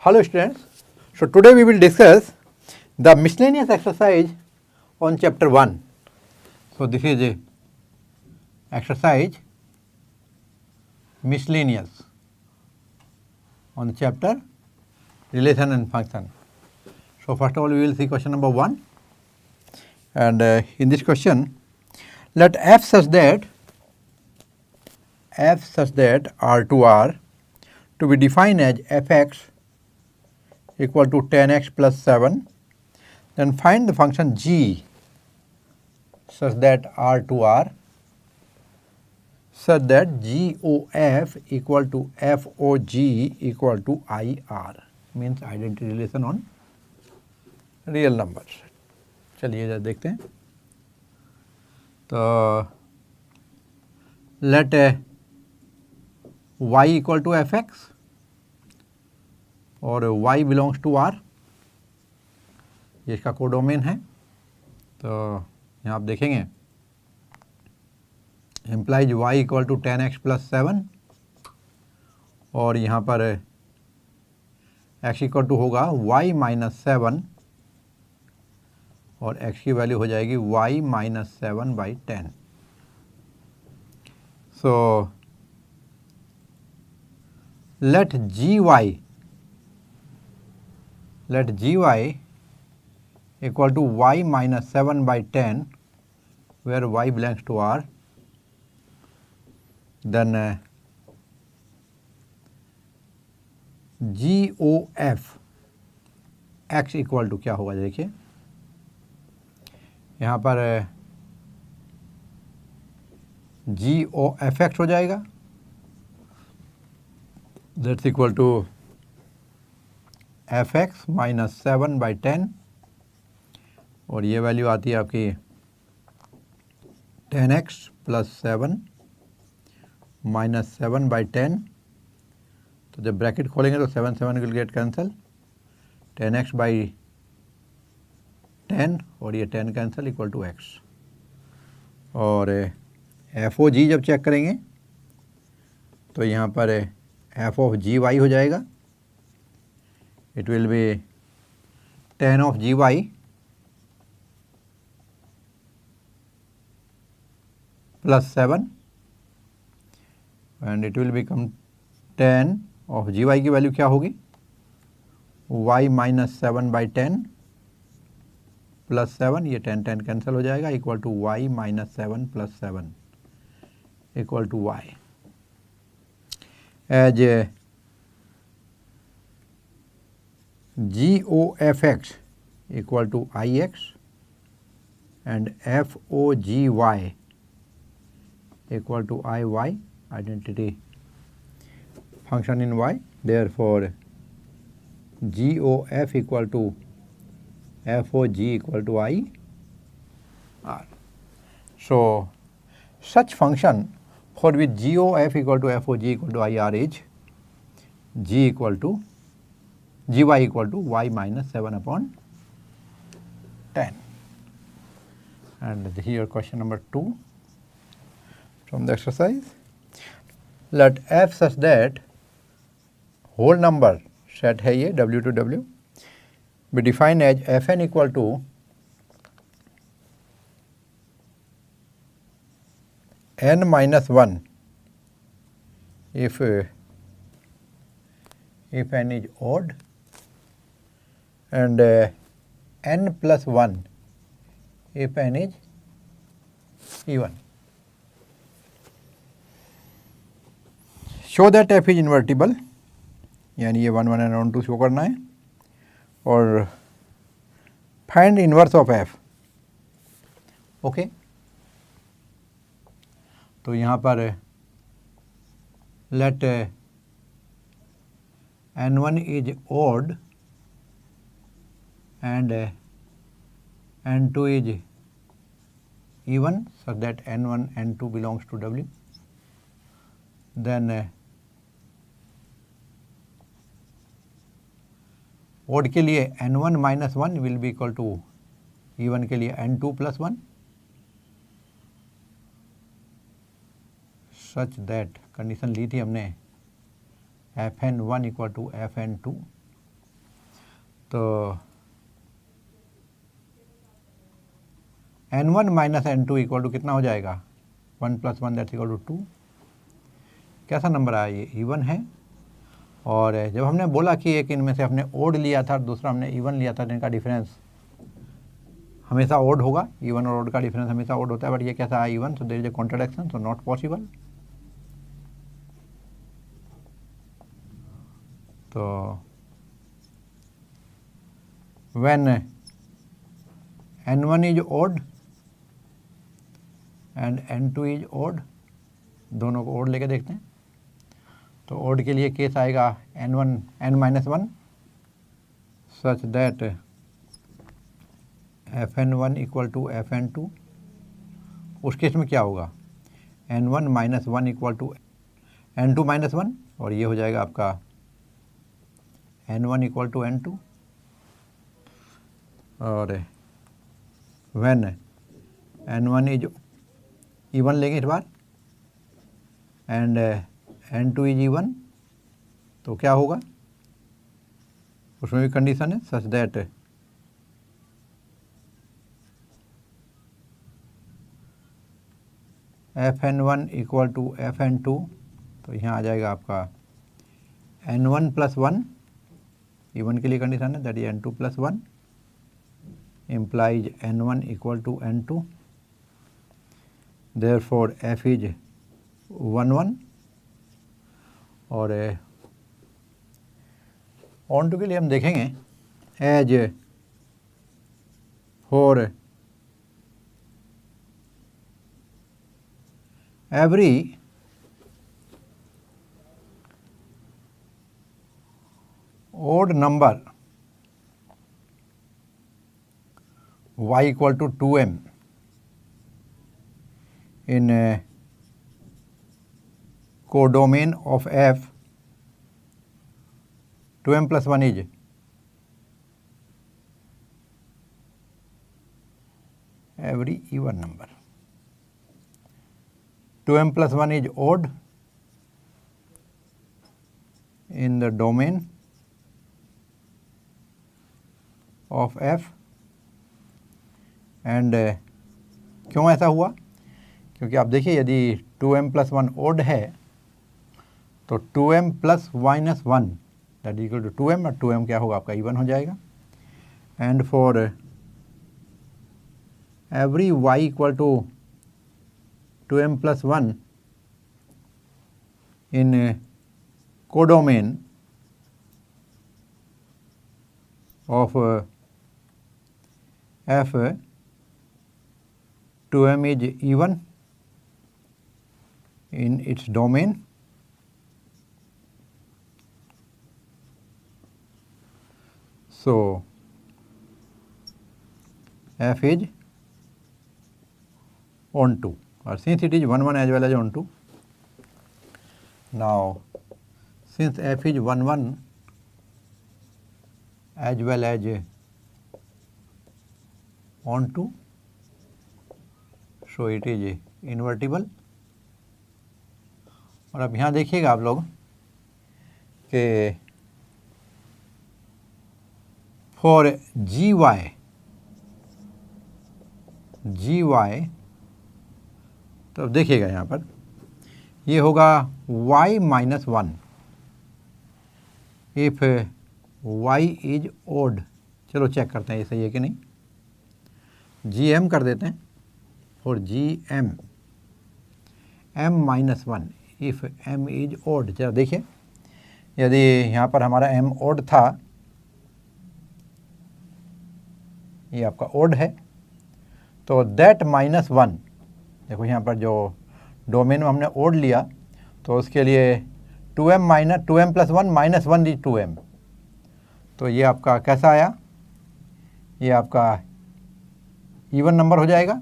Hello students, so today we will discuss the miscellaneous exercise on chapter 1. So this is a exercise miscellaneous on chapter relation and function. So first of all we will see question number 1, and in this question let f such that R to R to be defined as fx equal to 10x plus 7, then find the function g such that R to R such that GOF equal to FOG equal to IR, means identity relation on real numbers. चलिए जरा देखते हैं. तो let y equal to fx और y belongs to R, ये इसका codomain है. तो यहाँ आप देखेंगे implies y equal to 10x plus 7 और यहाँ पर x इक्वल टू होगा y माइनस 7 और x की वैल्यू हो जाएगी y minus 7 by 10. So let gy equal to y minus 7 by 10 where y belongs to R, then GOF x equal to क्या होगा देखिए यहाँ पर GOF x हो जाएगा, that's equal to fx minus 7 by 10 और ये वैल्यू आती है आपकी 10x प्लस 7 माइनस 7 बाई 10. तो जब ब्रैकेट खोलेंगे तो 7 will get cancel, 10x by 10 और ये 10 कैंसल इक्वल टू x. और FOG जब चेक करेंगे तो यहाँ पर f ऑफ gy हो जाएगा, it will be 10 of gy plus 7 and it will become 10 of gy की वैल्यू क्या होगी y माइनस 7 बाई 10 प्लस 7, ये 10 कैंसिल हो जाएगा equal to y minus 7 plus 7 equal to y. As GOFX equal to IX and FOGY equal to IY, identity function in Y. Therefore, GOF equal to FOG equal to IR. So, such function for which GOF equal to FOG equal to IR is G equal to gy equal to y minus 7 upon 10. And here question number 2 from the exercise. Let f such that whole number set है ये w to w be defined as fn equal to n minus 1 if n is odd and n plus 1 if n is even. Show that f is invertible, यानी ये 1 1 and 1 2 show करना है, और find inverse of f. Okay, तो यहाँ पर late n1 is odd and n2 is even such that n1 n2 belongs to w. Then odd के लिए n1 minus 1 will be equal to even के लिए n2 plus 1 such that condition ली थी हमने fn1 equal to fn2 तो n1 minus n2 equal to कितना हो जाएगा, 1 + 1 दैट्स इक्वल टू 2। कैसा नंबर आया, ये इवन है। और जब हमने बोला कि एक इनमें से हमने ओड लिया था और दूसरा हमने इवन लिया था, इनका डिफरेंस हमेशा ओड होगा, इवन और ओड का डिफरेंस हमेशा ओड होता है, बट ये कैसा है, even, so there is a contradiction, so not possible. तो when n1 is odd and n2 is odd, दोनों को ओड लेके देखते हैं। तो ओड के लिए केस आएगा n-1 such that fn1 equal to fn2। उस केस में क्या होगा, n1 - 1 इक्वल टू n2 - 1, और ये हो जाएगा आपका n1 इक्वल टू n2। और व्हेन n1 इज इवन लेंगे इस बार एंड n2 इज इवन, तो क्या होगा, उसमें भी कंडीशन है such that fn1 equal to fn2। तो यहाँ आ जाएगा आपका n1 + 1, इवन के लिए कंडीशन है, that is n2 + 1 implies n1 equal to n2, therefore f इज 1 1। और ऑन टू के लिए हम देखेंगे as for every odd number y equal to 2m in codomain of f, 2m + 1 is every even number. 2m + 1 is odd in the domain of f and क्यों ऐसा हुआ, क्योंकि आप देखिए यदि 2m + 1 ओड है तो 2m + -1 that is equal to 2m, और 2m क्या होगा आपका इवन हो जाएगा। And for every y equal to 2m + 1 इन codomain of f, 2m is even in its domain, so f is onto, or since it is 1 1 as well as onto, now since f is 1 1 as well as onto, so it is invertible। और अब यहाँ देखिएगा आप लोग कि for ji Y तो अब देखिएगा यहाँ पर ये होगा y - 1 if y is odd. चलो चेक करते हैं ये सही है कि नहीं, gm कर देते हैं और gm m - 1 if m is odd. चलो देखिए यदि यहाँ पर हमारा m ओड था, ये आपका ओड है, तो दैट -1, देखो यहाँ पर जो डोमेन में हमने ओड लिया तो उसके लिए 2m + 1 -1 इज 2m, तो ये आपका कैसा आया, ये आपका इवन नंबर हो जाएगा।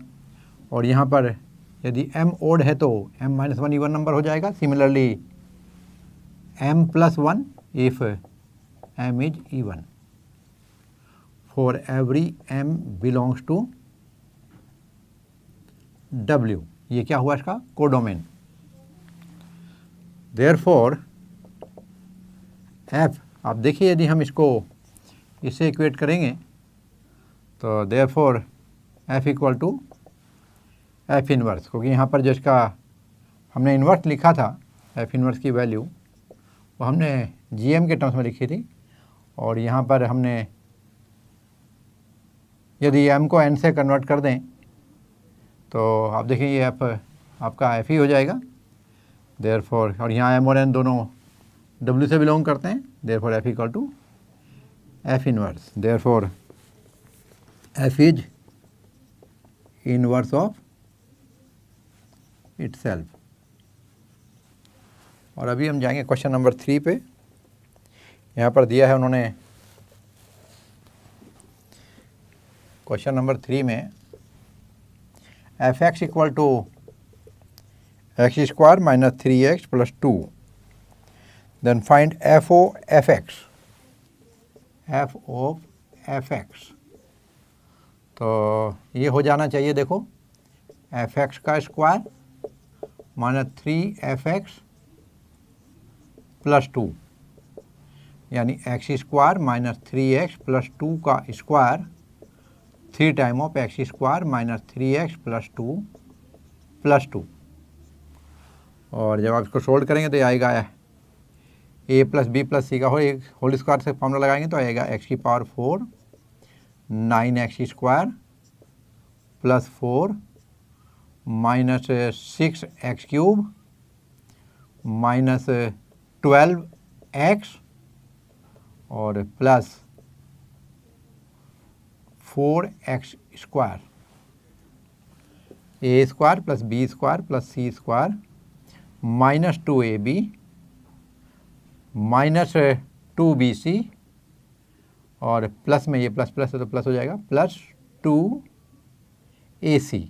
और यहाँ पर यदि m ओड है तो m - 1 इवन नंबर हो जाएगा। Similarly m + 1 if m is even for every m belongs to w। ये क्या हुआ इसका कोडोमेन। देयरफॉर f, आप देखिए यदि हम इसको इसे इक्वेट करेंगे तो therefore f equal to f inverse, क्योंकि यहाँ पर जिसका हमने इन्वर्स लिखा था एफ इनवर्स की वैल्यू वो हमने जीएम के टर्म्स में लिखी थी, और यहाँ पर हमने यदि एम को एन से कन्वर्ट कर दें तो आप देखें ये एफ आपका एफ ही हो जाएगा देयरफॉर, और यहाँ एम और एन दोनों डब्ल्यू से बिलोंग करते हैं, therefore f equal to f inverse, therefore f is inverse of itself. और अभी हम जाएंगे क्वेश्चन नंबर 3 पे। यहाँ पर दिया है उन्होंने क्वेश्चन नंबर 3 में f x equal to x square minus 3x plus 2, then find f o f x, f of f x. तो ये हो जाना चाहिए, देखो एफ एक्स का स्क्वायर माइनस 3f(x) प्लस 2, यानी x square minus 3x plus 2 का square 3 time of x square minus 3x plus 2 plus 2। और जब आप इसको सोल्व करेंगे तो ये आएगा a प्लस बी प्लस सी का होल स्क्वायर से फॉर्मूला लगाएंगे तो आएगा x की power 4 9x square plus 4 minus 6x cube minus 12x और plus 4x square, A square plus B square plus C square minus 2ab minus 2bc, और plus में ये प्लस प्लस है तो प्लस हो जाएगा प्लस 2ac,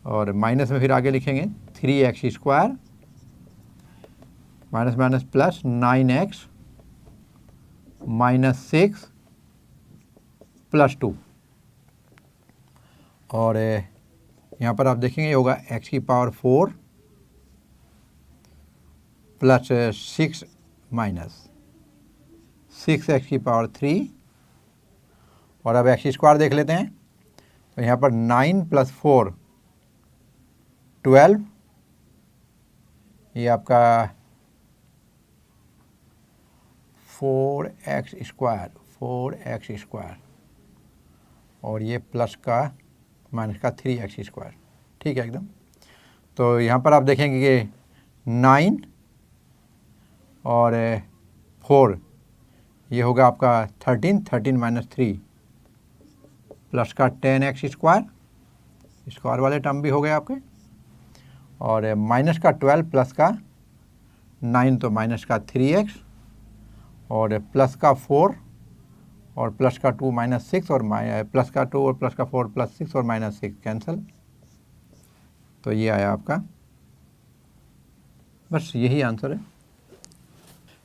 और माइनस में फिर आगे लिखेंगे 3x square minus minus plus 9x minus 6 plus 2, और यहाँ पर आप देखेंगे होगा x की पावर 4 प्लस 6 माइनस 6x की पावर 3, और अब एक्स स्क्वायर देख लेते हैं तो यहाँ पर 9 प्लस 4 12, ये आपका 4x स्क्वायर और ये प्लस का माइनस का 3x स्क्वायर, ठीक है एकदम। तो यहाँ पर आप देखेंगे कि 9 और 4 ये होगा आपका 13 माइनस 3 प्लस का 10x स्क्वायर वाले टर्म भी हो गए आपके, और माइनस का 12 प्लस का 9 तो माइनस का 3x और प्लस का 4 और प्लस का 2 माइनस 6 और प्लस का 2 और प्लस का 4 प्लस 6 और माइनस 6 कैंसिल, तो ये आया आपका, बस यही आंसर है।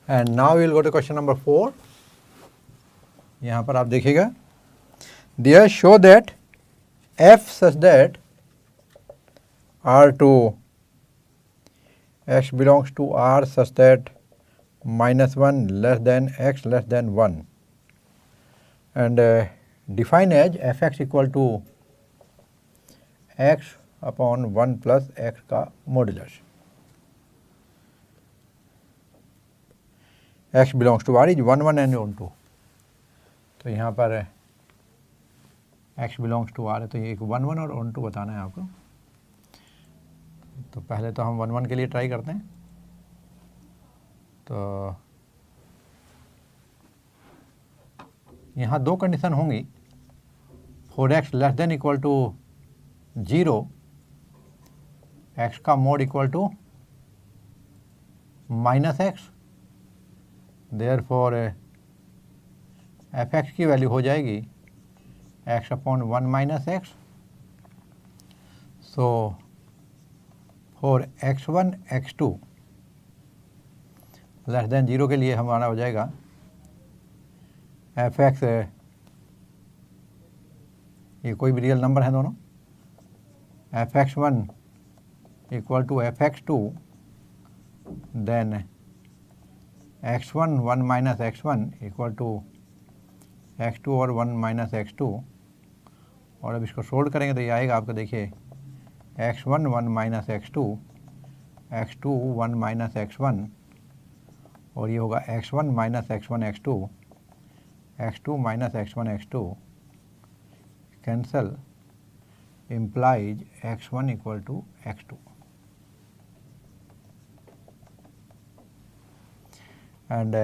And now will go to question number 4। यहाँ पर आप देखिएगा there show that f such that R to x belongs to R such that -1 less than x less than 1, and define as f(x) equal to x upon 1 plus x का modulus. x belongs to R is 1 1 and 1 2, तो यहाँ पर x belongs to R है तो ये एक 1 1 और 1 2 बताना है आपको। तो पहले तो हम 1 1 के लिए ट्राई करते हैं, तो यहाँ दो कंडीशन होंगी, 4x less than equal to 0, x का mod equal to minus x, therefore f(x) की वैल्यू हो जाएगी x upon 1 minus x. So for x1 x2 less than 0 के लिए हमारा हो जाएगा f(x), ये कोई भी रियल नंबर है दोनों, f(x1) equal to f(x2), then x1 1 minus x1 equal to x2 और 1 माइनस x2, और अब इसको सोल्व करेंगे तो ये आएगा आपको, देखिए x1 1 minus x2, x2 1 minus x1, और ये होगा x1 minus x1 x2, x2 minus x1 x2, cancel, implies x1 equal to x2. And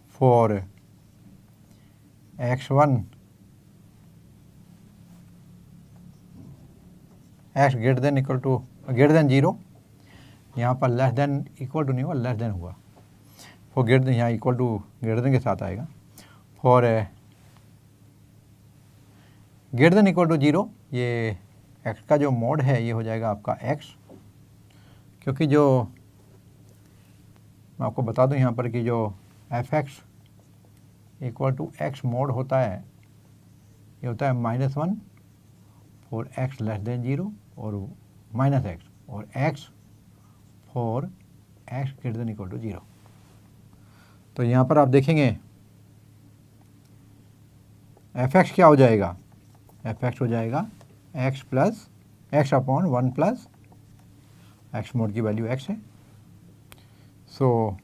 for x1 x greater than equal to greater than 0, यहाँ पर लेस देन इक्वल टू नहीं हुआ, less than हुआ। For greater than यहाँ equal to greater than के साथ आएगा। For greater than equal to 0, ये x का जो मोड है ये हो जाएगा आपका x, क्योंकि जो मैं आपको बता दूं यहाँ पर कि जो f(x) equal to x mode होता है, ये होता है -1 फॉर x लेस देन 0 और -x, और x for x greater than equal to 0। तो यहाँ पर आप देखेंगे f(x) क्या हो जाएगा, f(x) हो जाएगा x plus x upon 1 plus x mod की वैल्यू x है। So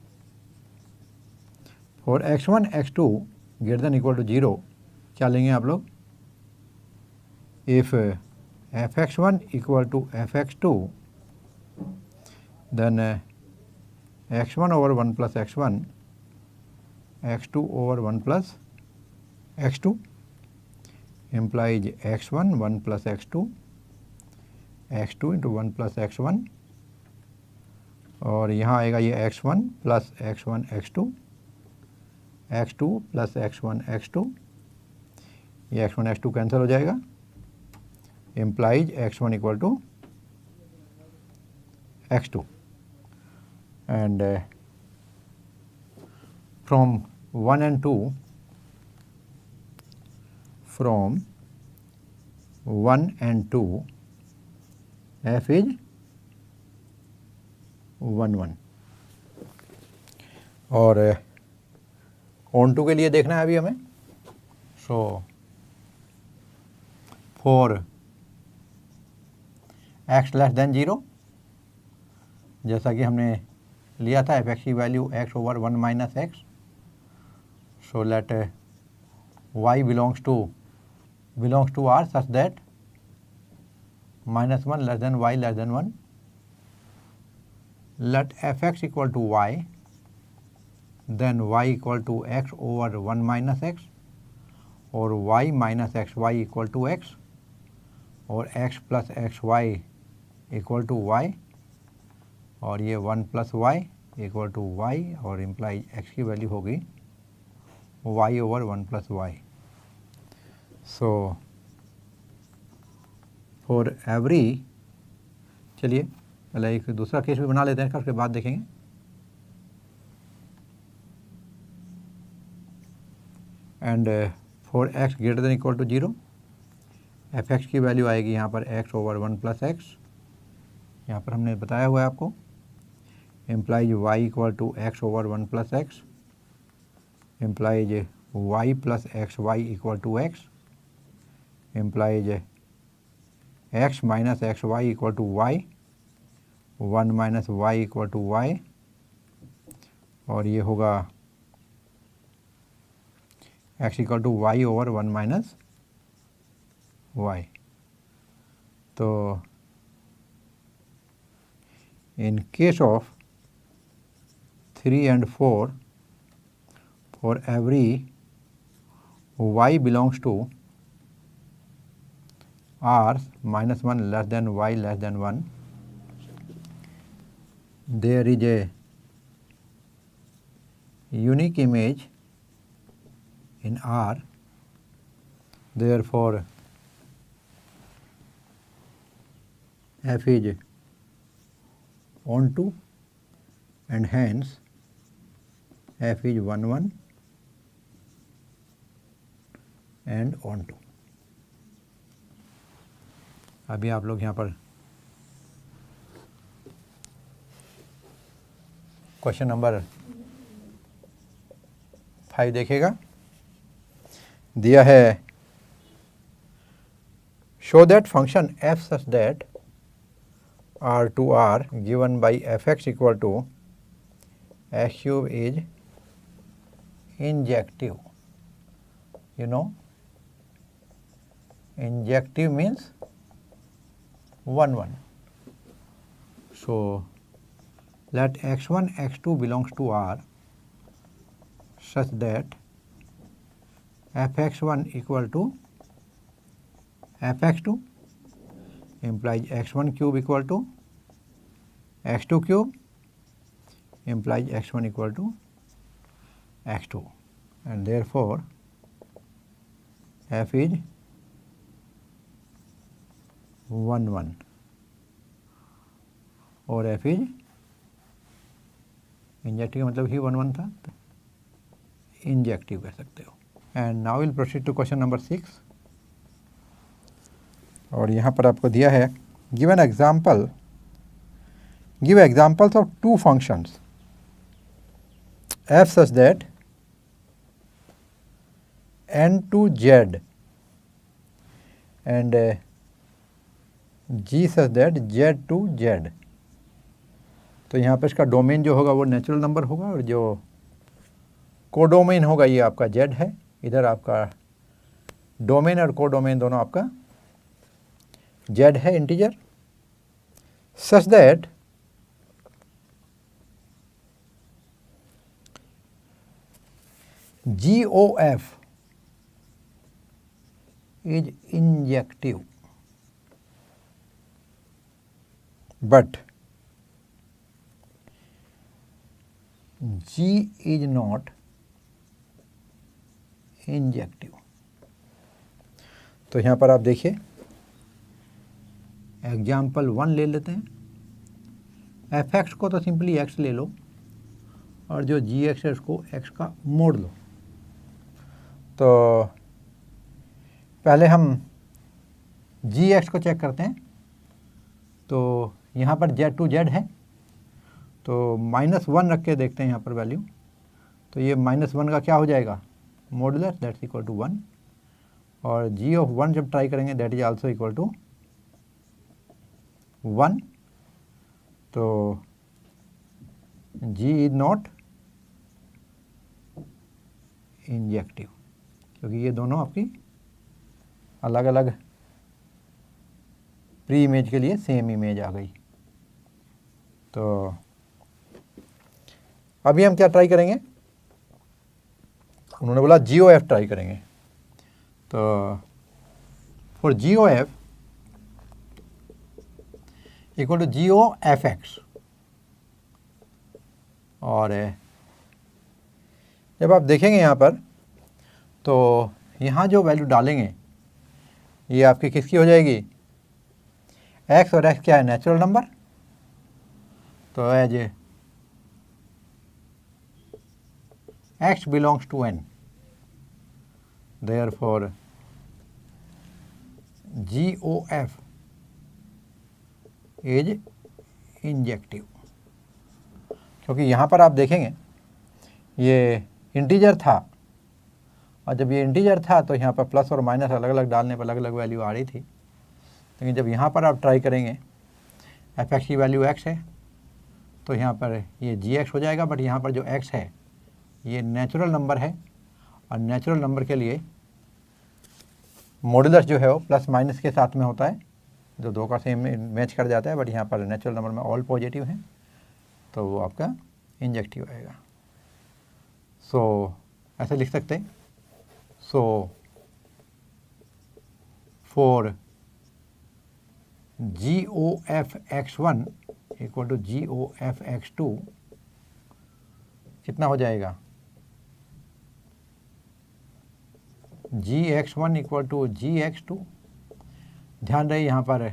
for x1 x2 greater than equal to 0 क्या लेंगे आप लोग, if f(x1) equal to f(x2) then x1 over 1 plus x1, x2 over 1 plus x2 implies x1 1 plus x2, x2 into 1 plus x1, और यहाँ आएगा ये x1 plus x1 x2, x2 plus x1 x2, ये x1 x2 cancel हो जाएगा, implies x1 equal to x2, and from 1 and 2, from 1 and 2 f is 1 1, और onto के लिए देखना है अभी हमें। So for x less than 0, जैसा कि हमने लिया था f(x) की value x over 1 minus x, so let y belongs to R such that -1 less than y less than 1, let f(x) equal to y, then y equal to x over 1 minus x, और y minus xy equal to x, और x plus xy equal to y, और ये 1 plus y equal to y, और imply x की value होगी y over 1 plus y। So for every, चलिए पहले एक दूसरा केस भी बना लेते हैं, उसके बाद देखेंगे। And for x greater than equal to 0, f(x) की वैल्यू आएगी यहाँ पर x ओवर 1 प्लस x, यहाँ पर हमने बताया हुआ है आपको, implies y equal to x over 1 plus x, implies y plus xy equal to x, implies x minus xy equal to y, 1 minus y equal to y, और ये होगा x equal to y over 1 minus y। तो in case of 3 and 4, for every y belongs to R -1 less than y less than 1, there is a unique image in R, therefore f is onto, and hence f is 1 1 and onto। अभी आप लोग यहाँ पर question number 5 देखिएगा, दिया है show that function f such that r to r given by fx equal to x cube is injective. You know, injective means 1 1. So let x1 x2 belongs to R such that fx1 equal to fx2 implies x1 cube equal to x2 cube implies x1 equal to x2, and therefore f is 1 1 और f is injective मतलब ही 1 1 था, injective कह सकते हो। And now will proceed to question number 6, और यहाँ पर आपको दिया है give examples of 2 functions f such that n to z and g such that z to z। तो यहाँ पर इसका डोमेन जो होगा वो नेचुरल नंबर होगा और जो कोडोमेन होगा ये आपका z है। इधर आपका डोमेन और कोडोमेन दोनों आपका z है, integer. Such that GOF is injective but G is not injective. तो यहाँ पर आप देखिए एग्जाम्पल 1 ले लेते हैं। fx को तो सिंपली x ले लो और जो gx है उसको x का मोड़ लो। तो पहले हम gx को चेक करते हैं। तो यहाँ पर z टू z है तो -1 रख के देखते हैं यहाँ पर वैल्यू। तो ये -1 का क्या हो जाएगा, मॉडुलस, दैट्स इक्वल टू 1, और g ऑफ 1 जब ट्राई करेंगे that is also equal to 1। तो g इज नॉट इंजेक्टिव क्योंकि ये दोनों आपकी अलग अलग प्री इमेज के लिए सेम इमेज आ गई। तो अभी हम क्या ट्राई करेंगे, उन्होंने बोला GOF ट्राई करेंगे। तो for GOF equal to GOFX, और जब आप देखेंगे यहाँ पर तो यहाँ जो वैल्यू डालेंगे ये आपकी किसकी हो जाएगी, x और x क्या है, नेचुरल नंबर। तो as x belongs to n, therefore GOF is injective. क्योंकि यहाँ पर आप देखेंगे ये इंटीजर था और जब ये इंटीजर था तो यहाँ पर प्लस और माइनस अलग अलग डालने पर अलग अलग वैल्यू आ रही थी। लेकिन जब यहाँ पर आप ट्राई करेंगे fx की वैल्यू x है तो यहाँ पर ये gx हो जाएगा, बट यहाँ पर जो x है ये नेचुरल नंबर है और नेचुरल नंबर के लिए मॉडुलस जो है वो प्लस माइनस के साथ में होता है, जो दो का सेम मैच कर जाता है। बट यहाँ पर नेचुरल नंबर में ऑल पॉजिटिव हैं तो वो आपका इंजेक्टिव आएगा। सो ऐसे लिख सकते हैं, so for GOFX1 equal to GOFX2 कितना हो जाएगा, GX1 इक्वल टू GX2। ध्यान रहे यहाँ पर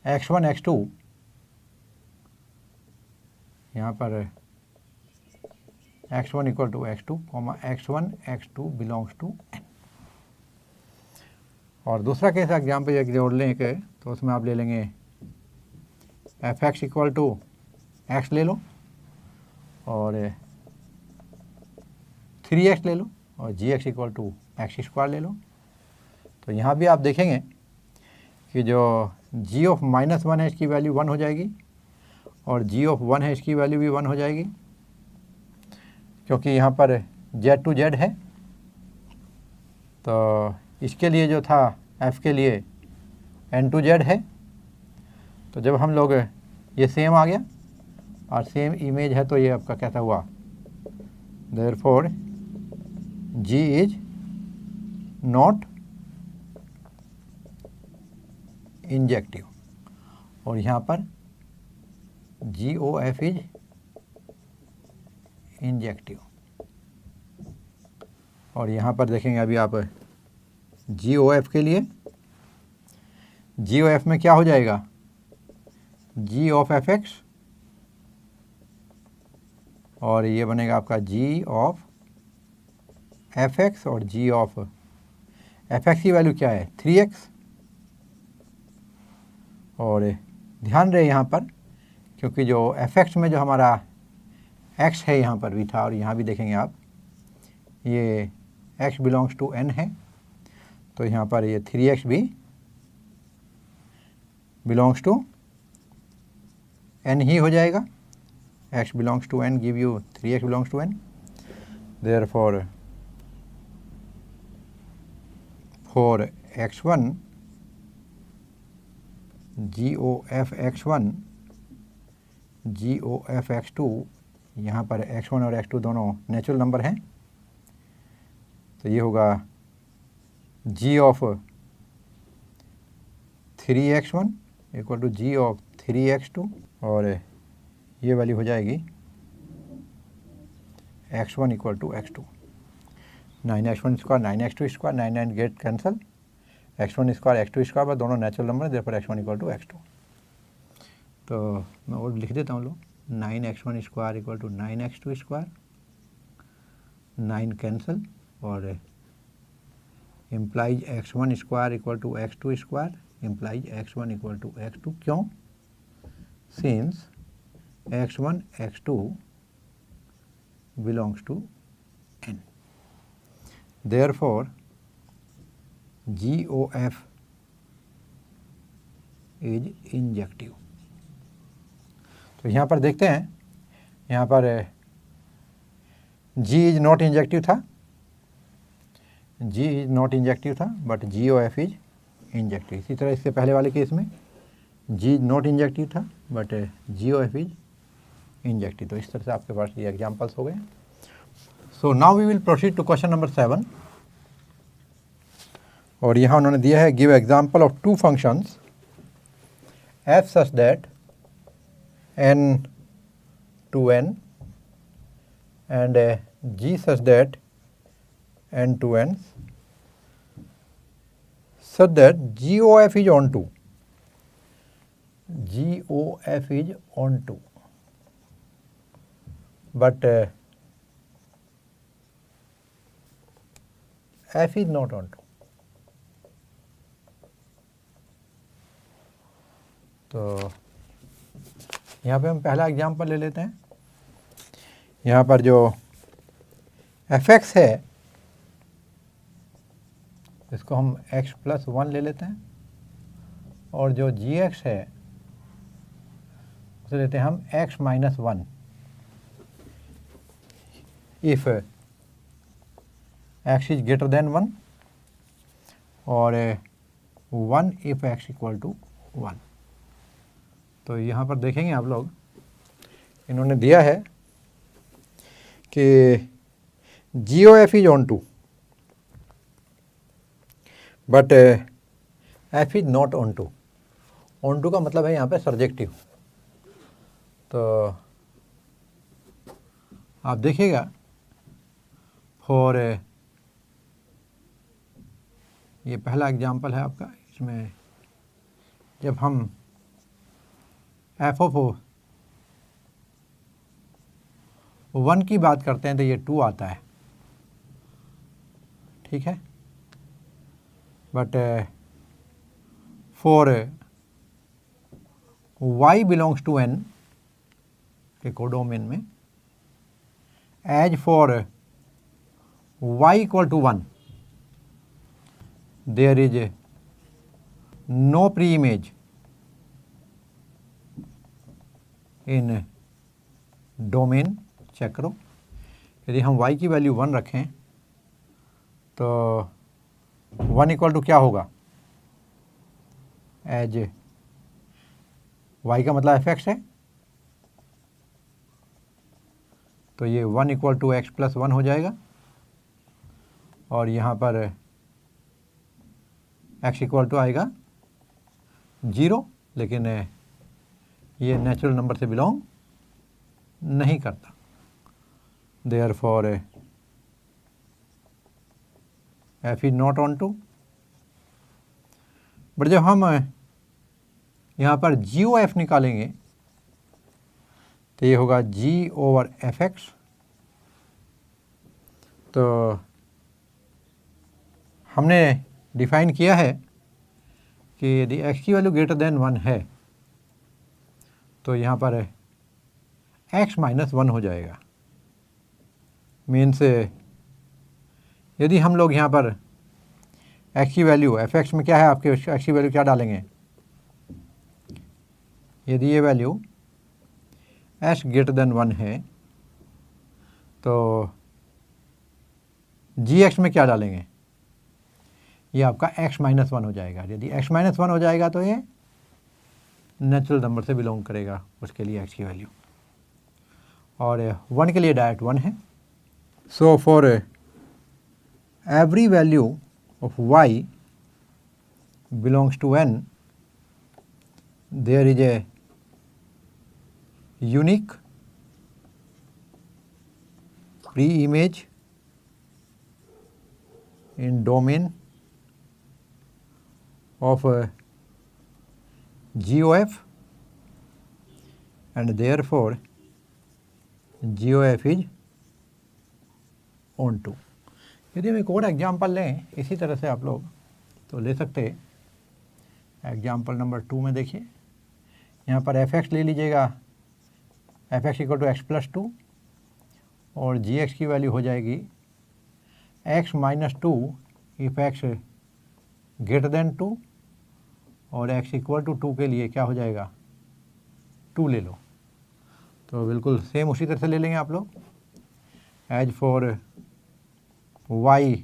X1 X2, यहाँ पर X1 equal to X2, X1 X2 belongs to N। और दूसरा केस एग्जाम्पल एक जोड़ लें कि तो उसमें आप ले लेंगे fx इक्वल टू x ले लो और 3x ले लो और gx equal to x square ले लो। तो यहाँ भी आप देखेंगे कि जो g ऑफ -1 है इसकी वैल्यू 1 हो जाएगी और g ऑफ 1 है इसकी वैल्यू भी 1 हो जाएगी, क्योंकि यहाँ पर z टू z है। तो इसके लिए जो था f के लिए n टू z है। तो जब हम लोग ये सेम आ गया और सेम इमेज है तो ये आपका कैसा हुआ, therefore g is not injective और यहाँ पर GOF इज इंजेक्टिव। और यहाँ पर देखेंगे अभी आप GOF के लिए, GOF में क्या हो जाएगा, G ऑफ fx और ये बनेगा आपका G ऑफ fx और G ऑफ fx की वैल्यू क्या है 3x। और ध्यान रहे यहाँ पर, क्योंकि जो fx में जो हमारा x है यहाँ पर भी था और यहाँ भी देखेंगे आप, ये x बिलोंग्स टू n है, तो यहाँ पर ये 3x भी बिलोंग्स टू n ही हो जाएगा। x belongs to n give you 3x belongs to n, therefore for x1 GOF x1 GOF x2, यहाँ पर x1 और x2 दोनों नेचुरल नंबर हैं, तो ये होगा G of 3x1 equal to G of 3x2 और ये वैल्यू हो जाएगी x1 equal to x2। 9x1 square 9x2 square 9 get cancel, x1 square x2 square पर दोनों नेचुरल नंबर है, therefore x1 equal to x2। तो मैं और लिख देता हूँ, लो 9x1 square equal to 9x2 square, 9 cancel और implies x1 square equal to x2 square implies x1 equal to x2। क्यों? Since x1 x2 belongs to n, therefore GOF is injective. तो यहाँ पर देखते हैं, यहाँ पर G इज नॉट इंजेक्टिव था, G इज नॉट इंजेक्टिव था बट GOF इज इंजेक्टिव। इसी तरह इससे पहले वाले केस में G इज नॉट इंजेक्टिव था बट GOF इज इंजेक्टिव। तो इस तरह से आपके पास ये एग्जाम्पल्स हो गए। So now we will proceed to question number 7 और यहाँ उन्होंने दिया है give example of two functions f such that n to n and g such that n to n such that GOF is onto, GOF is onto but f is not onto। तो यहाँ पे हम पहला example ले लेते हैं। यहाँ पर जो fx है इसको हम x प्लस 1 ले लेते हैं और जो gx है उसे लेते हैं हम x minus 1 if x is greater than 1 और 1 इफ x इक्वल टू 1। तो यहाँ पर देखेंगे आप लोग, इन्होंने दिया है कि GOF is onto but f is not onto. Onto का मतलब है यहाँ पे सब्जेक्टिव। तो आप देखिएगा फॉर ये पहला एग्जाम्पल है आपका, इसमें जब हम f ऑफ 1 की बात करते हैं तो ये 2 आता है, ठीक है। But for y belongs to n के कोडोमेन में, एज for y equal to 1, there is a no pre-image in domain, check करो। यदि हम y की वैल्यू 1 रखें तो 1 इक्वल टू क्या होगा, एज y का मतलब fx है, तो ये 1 इक्वल टू x प्लस 1 हो जाएगा, और यहाँ पर x इक्वल टू आएगा 0, लेकिन ये नेचुरल नंबर से बिलोंग नहीं करता, therefore f is not onto. But जब हम यहाँ पर GOF निकालेंगे तो ये होगा G ओवर fx, तो हमने डिफाइन किया है कि यदि x की वैल्यू ग्रेटर देन 1 है तो यहाँ पर x माइनस 1 हो जाएगा। मीन्स यदि हम लोग यहाँ पर x की वैल्यू, fx में क्या है आपके, x की वैल्यू क्या डालेंगे, यदि ये वैल्यू s ग्रेटर देन 1 है तो gx में क्या डालेंगे, ये आपका x माइनस 1 हो जाएगा। यदि x माइनस 1 हो जाएगा तो ये नेचुरल नंबर से बिलोंग करेगा, उसके लिए x की वैल्यू, और 1 के लिए डायरेक्ट 1 है। So for every value of y belongs to n, there is a unique pre image in domain of GOF, and therefore GOF is on to। यदि हम एक और एग्जाम्पल लें इसी तरह से आप लोग तो ले सकते हैं। एग्जाम्पल नंबर 2 में देखिए, यहाँ पर fx ले लीजिएगा, fx equal to x plus 2, और gx की वैल्यू हो जाएगी x minus 2 if x greater than 2, और x इक्वल टू 2 के लिए क्या हो जाएगा, 2 ले लो। तो बिल्कुल सेम उसी तरह से ले लेंगे आप लोग। As for y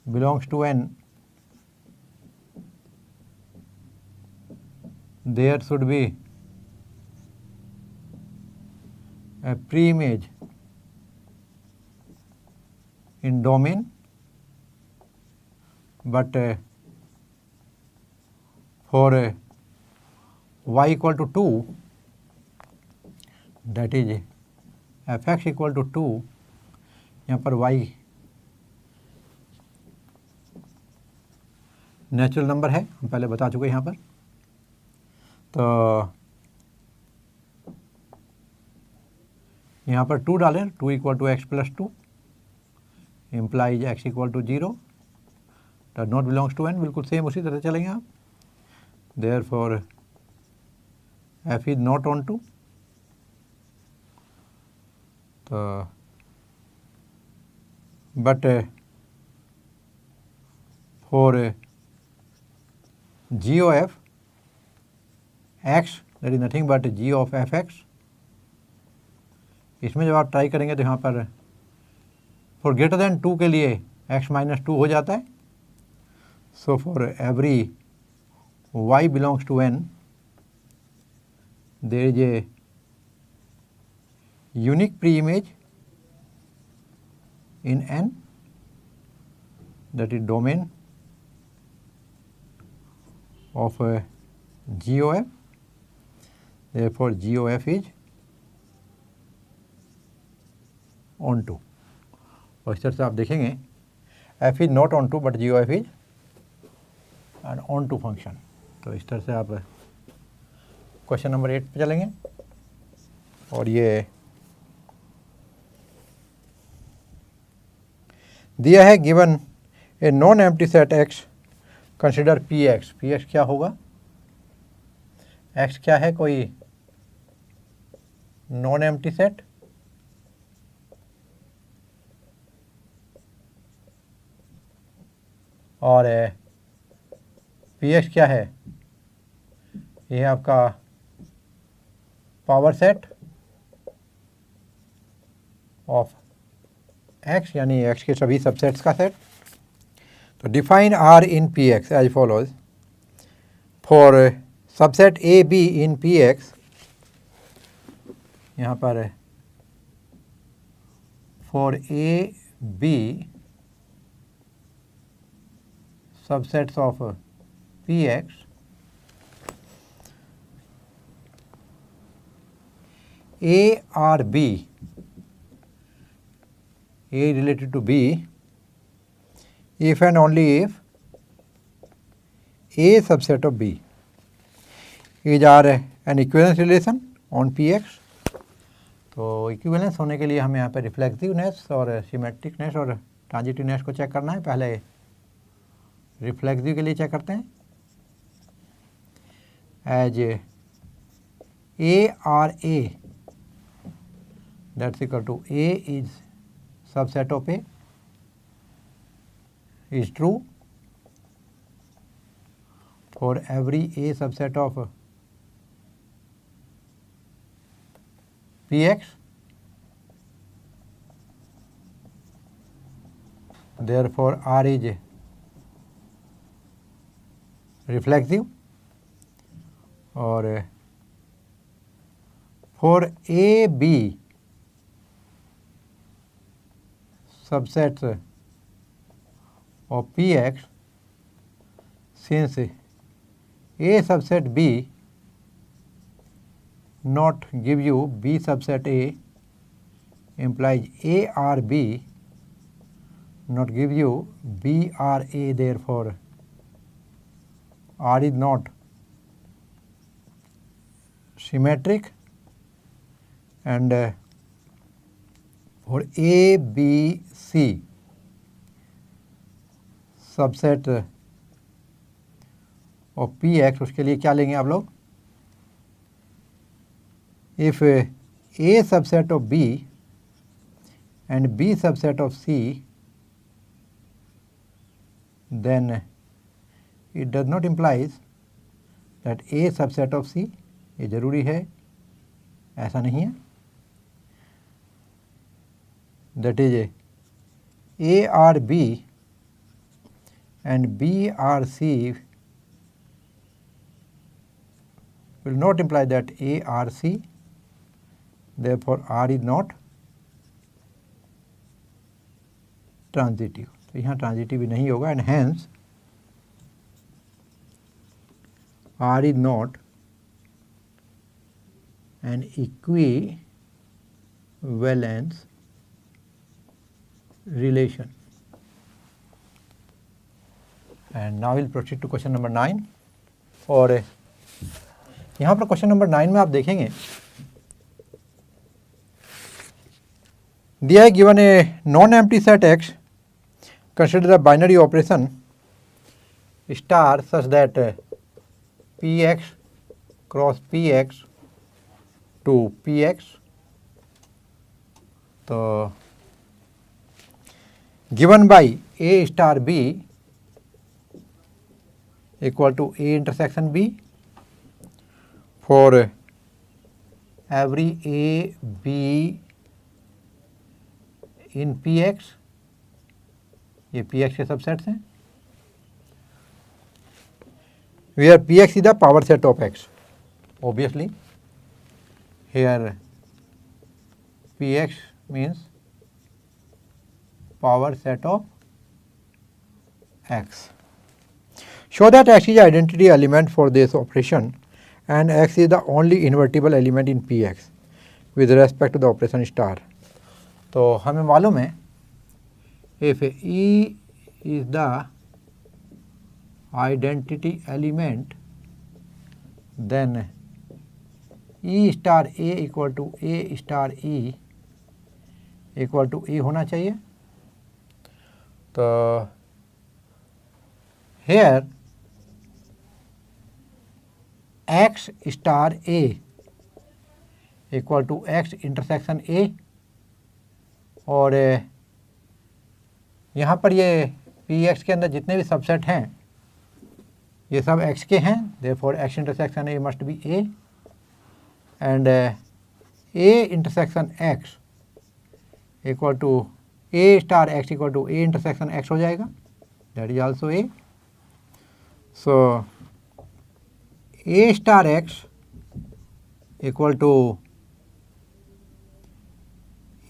belongs to n, there should be a pre image in domain, but for y equal to 2, that is fx equal to 2, यहाँ पर y नेचुरल नंबर है, हम पहले बता चुके यहाँ पर। तो यहाँ पर 2 डालें, 2 equal to x plus 2 implies x equal to 0, does not belongs to n, बिल्कुल सेम उसी तरह चलेंगे आप। therefore f is not on to, तो but for g of x, that is nothing but g of fx, इसमें जब आप try करेंगे तो यहाँ पर फॉर ग्रेटर देन 2 के लिए x माइनस 2 हो जाता है। So for every y belongs to n, there is a unique pre image in n, that is domain of GOF, therefore GOF is on to। और इस तरह से आप देखेंगे f is not on to but GOF is an on to function. तो इस तरह से आप क्वेश्चन नंबर 8 पे चलेंगे, और ये दिया है given a non empty set x, consider px। px क्या होगा, x क्या है, कोई नॉन एम्प्टी सेट, और पी एक्स क्या है, ये है आपका पावर सेट ऑफ एक्स, यानी एक्स के सभी सबसेट्स का सेट। तो define R in P x as follows. For subset A B in P x, यहाँ पर for A B subsets of P x, A or B, A related to B, if and only if A subset of B is are an equivalence relation on Px। तो equivalence होने के लिए हमें यहाँ पे रिफ्लेक्सिवनेस और सिमेट्रिकनेस और ट्रांजिटिवनेस को चेक करना है। पहले रिफ्लेक्सिव के लिए चेक करते हैं। As A R A that's equal to A is subset of A is true for every A subset of Px, therefore R is reflexive, और for A B subsets of Px, since A subset B not give you B subset A, implies A or B not give you B or A, therefore R is not symmetric, and for A, B, C subset of P x, उसके लिए क्या लेंगे आप लोग? If A subset of B and B subset of C, then it does not implies that A subset of C, ये जरूरी है, ऐसा नहीं है। that is A or B and B or C will not imply that A or C, therefore R is not transitive। तो यहाँ transitive भी नहीं होगा, and hence R is not an equivalence relation। And now we'll proceed to question number 9। और यहाँ पर question number 9 में आप देखेंगे दिया है given a non empty set x, consider the binary operation star such that Px cross Px to Px। तो given by A star B equal to A intersection B for every A B in Px, ये Px के subsets हैं, where Px is the power set of X। Obviously here Px means power set of X। Show that X is the identity element for this operation and X is the only invertible element in Px with respect to the operation star। तो हमें मालूम है if E is the identity element, then E star A equal to A star E equal to E होना चाहिए। तो here X star A equal to X intersection A, और यहाँ पर ये पी एक्स के अंदर जितने भी सबसेट हैं ये सब एक्स के हैं, therefore x intersection A must be A, and A intersection x equal to A star x equal to A intersection x हो जाएगा, that is also A. So A star x equal to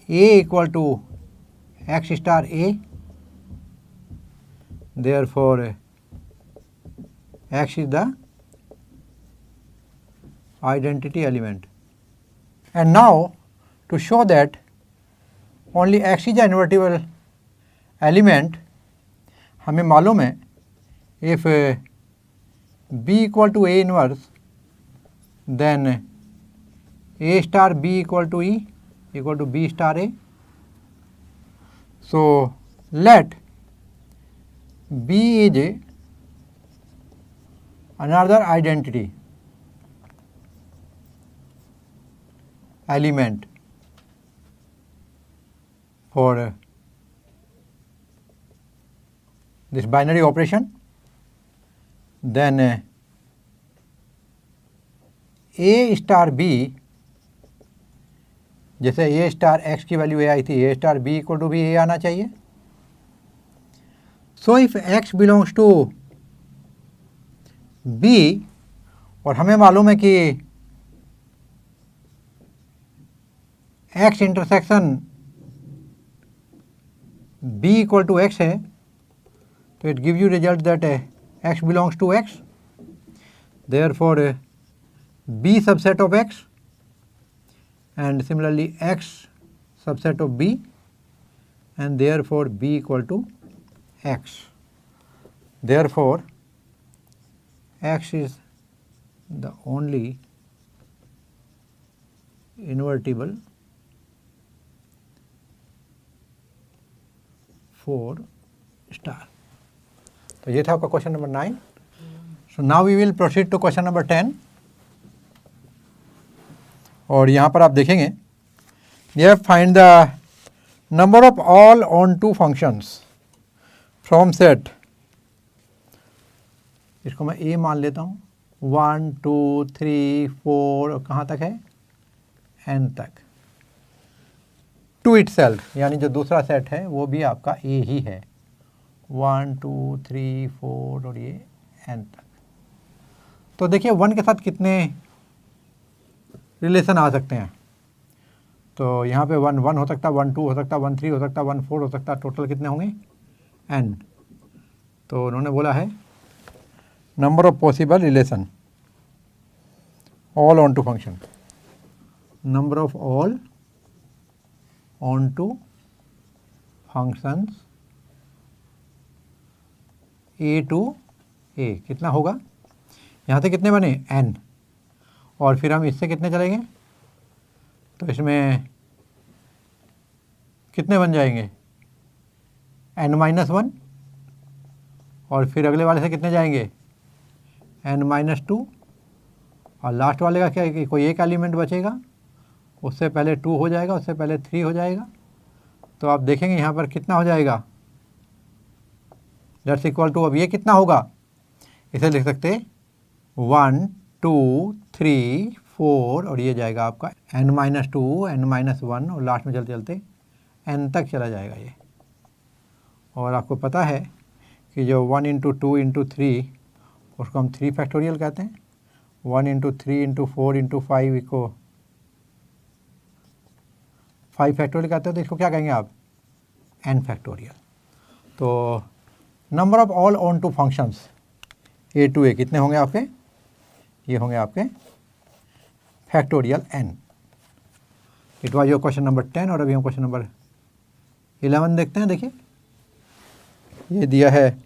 A equal to x star A, therefore x is the identity element. And now to show that only x is an invertible element, हमें मालूम है if B equal to A inverse then A star B equal to E equal to B star A. So let B is another identity element for this binary operation, then A star B, जैसे A star x की value A आई थी, A star B equal to भी A आना चाहिए। So if x belongs to B, और हमें मालूम है कि x intersection B equal to x है, तो it give you result that x belongs to x, therefore B subset of x and similarly x subset of B, and therefore B equal to x. Therefore x is the only invertible for star. तो ये था आपका question number 9. So now we will proceed to question number 10. और यहाँ पर आप देखेंगे ये find the number of all onto functions from set, इसको मैं ए मान लेता हूँ, 1 2 3 4 और कहाँ तक है, एन तक, टू इटसेल्फ, यानी जो दूसरा सेट है वो भी आपका ए ही है, 1 2 3 4 और ये एन तक। तो देखिए 1 के साथ कितने रिलेशन आ सकते हैं, तो यहाँ पे 1 1 हो सकता है, 1 2 हो सकता है, 1 3 हो सकता है, 1 4 हो सकता है, टोटल कितने होंगे n। तो उन्होंने बोला है number of possible relation all onto function, number of all onto functions A to A कितना होगा, यहाँ से कितने बने n, और फिर हम इससे कितने चलेंगे, तो इसमें कितने बन जाएंगे n-1, और फिर अगले वाले से कितने जाएंगे n-2, और लास्ट वाले का क्या है कि कोई एक एलिमेंट बचेगा, उससे पहले 2 हो जाएगा, उससे पहले 3 हो जाएगा, तो आप देखेंगे यहाँ पर कितना हो जाएगा, दैट्स इक्वल टू, अब ये कितना होगा, इसे लिख सकते 1 2 3 4 और ये जाएगा आपका n-2 n-1 और लास्ट में चलते चलते n तक चला जाएगा ये। और आपको पता है कि जो 1 इंटू 2 इंटू 3 उसको हम 3 फैक्टोरियल कहते हैं, 1 इंटू 3 इंटू 4 इंटू 5 को 5 फैक्टोरियल कहते हैं, तो इसको क्या कहेंगे आप n फैक्टोरियल। तो number of all onto functions A to A कितने होंगे आपके, ये होंगे आपके factorial n। It was your question number 10, और अभी हम क्वेश्चन नंबर 11 देखते हैं। देखिए ये दिया है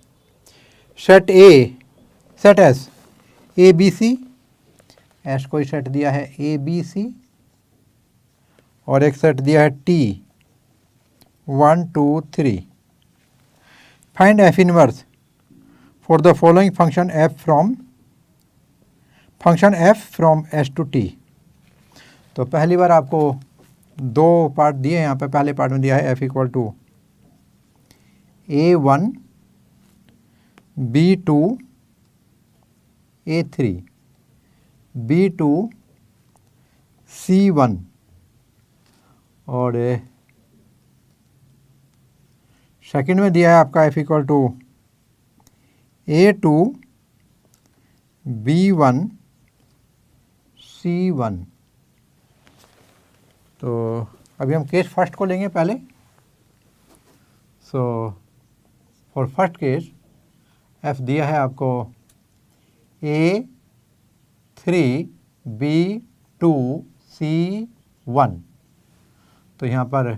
set A, set S A B C, S कोई सेट दिया है ए बी सी, और एक सेट दिया है T 1 2 3। Find f inverse for the following function f from S to T. तो पहली बार आपको 2 पार्ट दिए हैं यहाँ पे, पहले पार्ट में दिया है F equal to A1 B2 A3, B2 C1 और सेकंड में दिया है आपका F equal to A2 B1 C1। तो अभी हम केस फर्स्ट को लेंगे पहले। So for first case F दिया है आपको A3 B2 C1। तो यहाँ पर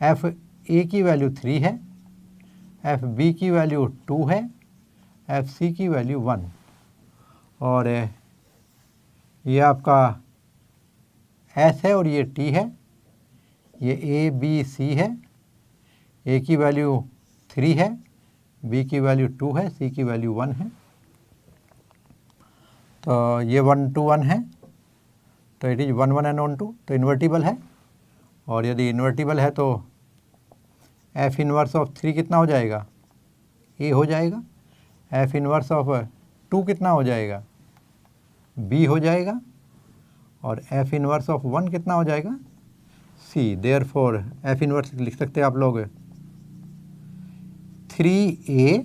F A की वैल्यू 3 है, F B की वैल्यू 2 है, F C की वैल्यू 1 और ये आपका S है और ये T है, ये A B C है। A की वैल्यू 3 है, B की वैल्यू 2 है, C की वैल्यू 1 है। तो ये 1 to 1 है, तो इट इज़ 1 1 एंड 1 2, तो इन्वर्टिबल है। और यदि इन्वर्टिबल है तो F इनवर्स ऑफ 3 कितना हो जाएगा? A हो जाएगा। F इनवर्स ऑफ 2 कितना हो जाएगा? B हो जाएगा। और F इनवर्स ऑफ 1 कितना हो जाएगा? C। देयरफॉर F इनवर्स लिख सकते हैं आप लोग 3A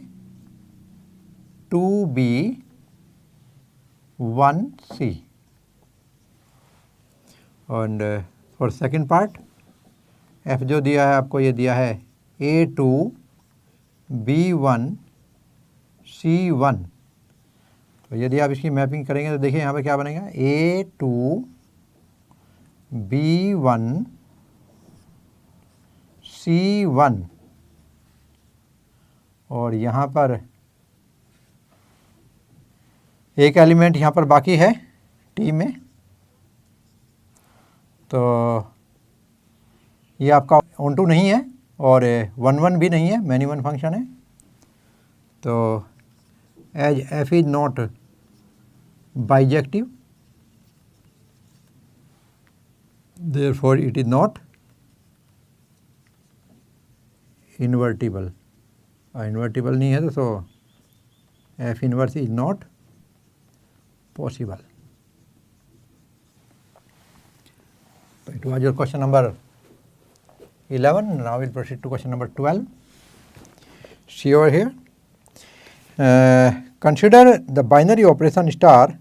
2B 1C। और फॉर सेकंड पार्ट F जो दिया है आपको, ये दिया है A2 B1 C1। तो यदि आप इसकी मैपिंग करेंगे तो देखिए यहाँ पे क्या बनेगा, A2 B1 C1 और यहाँ पर एक एलिमेंट यहाँ पर बाकी है T में। तो ये आपका ऑन टू नहीं है और 1 1 भी नहीं है, मैनी वन फंक्शन है। तो as F is not bijective, therefore it is not invertible. Invertible नहीं है तो F inverse is not possible. So it was your question number 11. Now we'll proceed to question number 12. See over here. Consider the binary operation star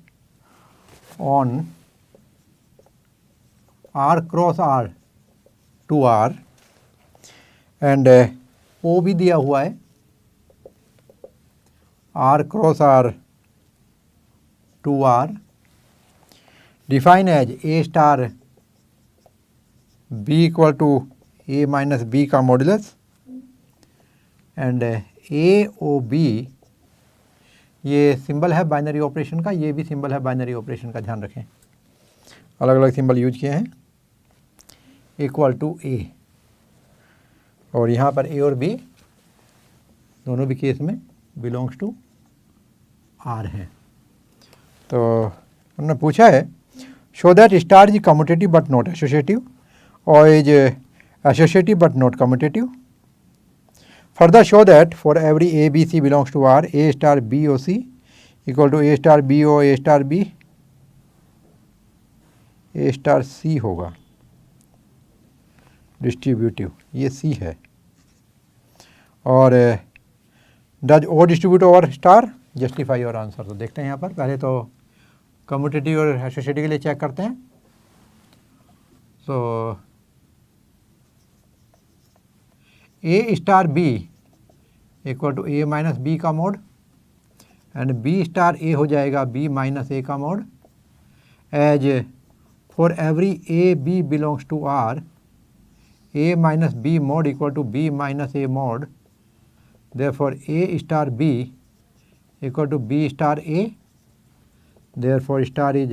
on R cross R to R and O भी दिया हुआ है R cross R to R, define as A star B equal to A minus B का modulus and A O B ये symbol है binary operation का, ये भी सिंबल है बाइनरी ऑपरेशन का, ध्यान रखें अलग अलग सिंबल यूज किए हैं, इक्वल टू A। और यहाँ पर A और B दोनों भी केस में बिलोंग्स टू R है। तो उन्होंने पूछा है show that star is commutative but not associative और is associative but not commutative. Further show that for every A B C belongs to R A star B O C equal to A star B O A star B A star C होगा distributive, ये C है। और does O distribute over star, justify your answer. तो देखते हैं यहाँ पर, पहले तो कम्यूटेटिव और एसोसिएटिव के लिए चेक करते हैं। So A star B equal to A minus B का mod and B star A हो जाएगा B माइनस A का mod. As for every A B belongs to R A minus B mod equal to B minus A mod, therefore A star B equal to B star A, therefore star is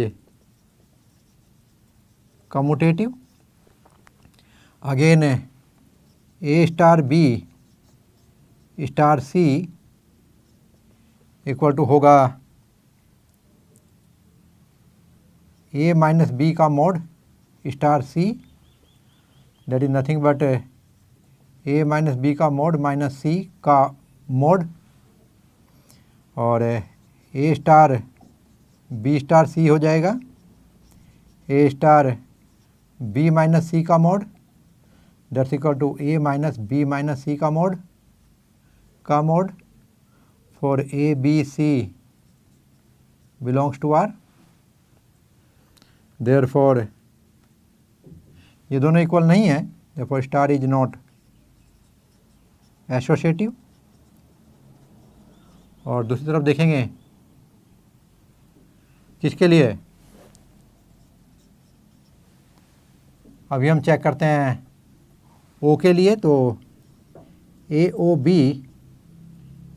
commutative. Again A star B star C equal to होगा A minus B का mod star C, that is nothing but A minus B का mod minus C का mod और A star B star C हो जाएगा, A star B minus C का mod that's equal to A minus B minus C का mod for A B C belongs to R. Therefore ये दोनों equal नहीं है, therefore star is not associative. और दूसरी तरफ देखेंगे किसके लिए, अभी हम चेक करते हैं ओ के लिए, तो A O B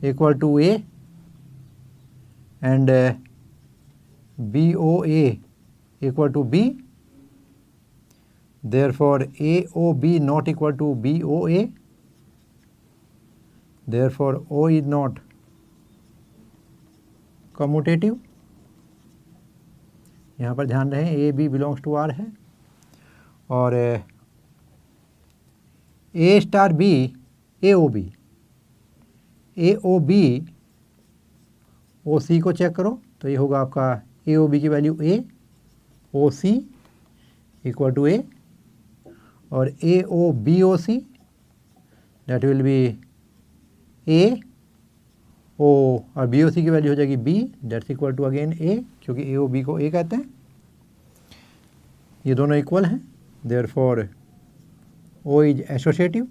equal to A and B O A equal to B, therefore AOB not equal to BOA, therefore O is not commutative। यहाँ पर ध्यान रहे A B belongs to R है, और A star B A O B O C को check करो तो ये होगा आपका ए ओ बी की value A, O C equal to A, और A O B O C that will be A O, और बी ओ सी की वैल्यू हो जाएगी B that's equal to again A, क्योंकि ए ओ बी को ए कहते हैं, ये दोनों इक्वल हैं, देयरफॉर ओ इज एसोसिएटिव।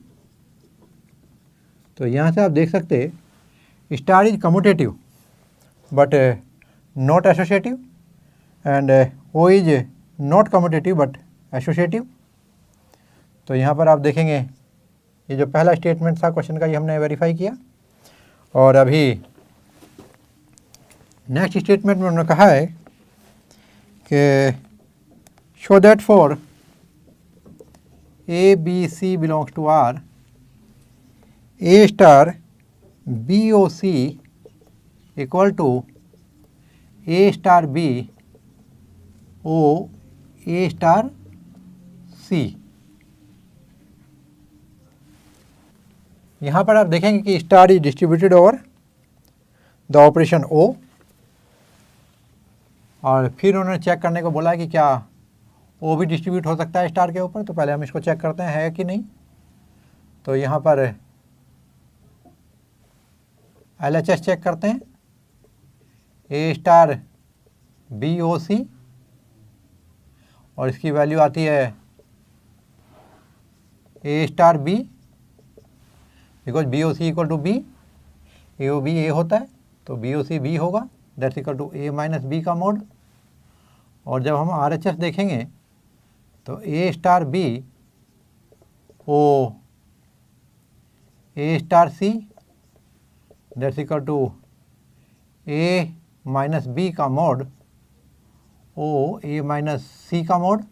तो यहाँ से आप देख सकते हैं star is commutative but not associative and o is not commutative but associative. तो यहाँ पर आप देखेंगे ये जो पहला स्टेटमेंट था क्वेश्चन का, ये हमने वेरीफाई किया, और अभी नेक्स्ट स्टेटमेंट में उन्होंने कहा है कि show that for A B C belongs to R A star B O C equal to A star B O A star C. यहाँ पर आप देखेंगे कि star is distributed over the operation O, और फिर उन्होंने चेक करने को बोला कि क्या ओ भी डिस्ट्रीब्यूट हो सकता है स्टार के ऊपर। तो पहले हम इसको चेक करते हैं है कि नहीं। तो यहाँ पर LHS चेक करते हैं, ए स्टार बी ओ सी, और इसकी वैल्यू आती है A star B, because B O C equal to B, A O B A होता है तो बी ओ सी बी होगा that's equal to A minus B का मोड। और जब हम RHS देखेंगे तो A star B O A star C that's equal to A minus B का mod O A minus C का mod,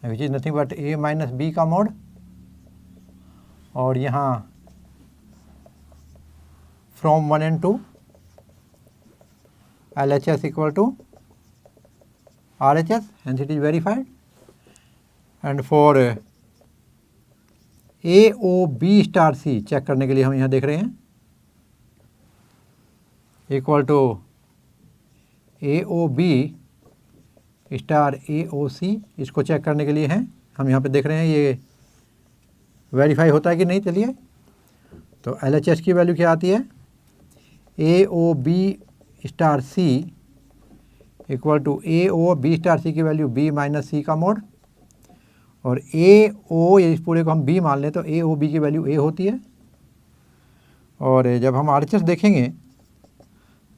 which is nothing but A minus B का mod. और यहाँ from 1 and 2 LHS equal to RHS and it is verified, and for AOB star C check करने के लिए हम यहाँ देख रहे हैं equal to AOB star AOC, इसको चेक करने के लिए हैं हम यहाँ पे देख रहे हैं ये वेरीफाई होता है कि नहीं। चलिए, तो LHS की वैल्यू क्या आती है, AOB star C equal to AOB star C की वैल्यू B माइनस C का मोड, और AO इस पूरे को हम B मान लें तो AOB की वैल्यू A होती है। और जब हम RHS देखेंगे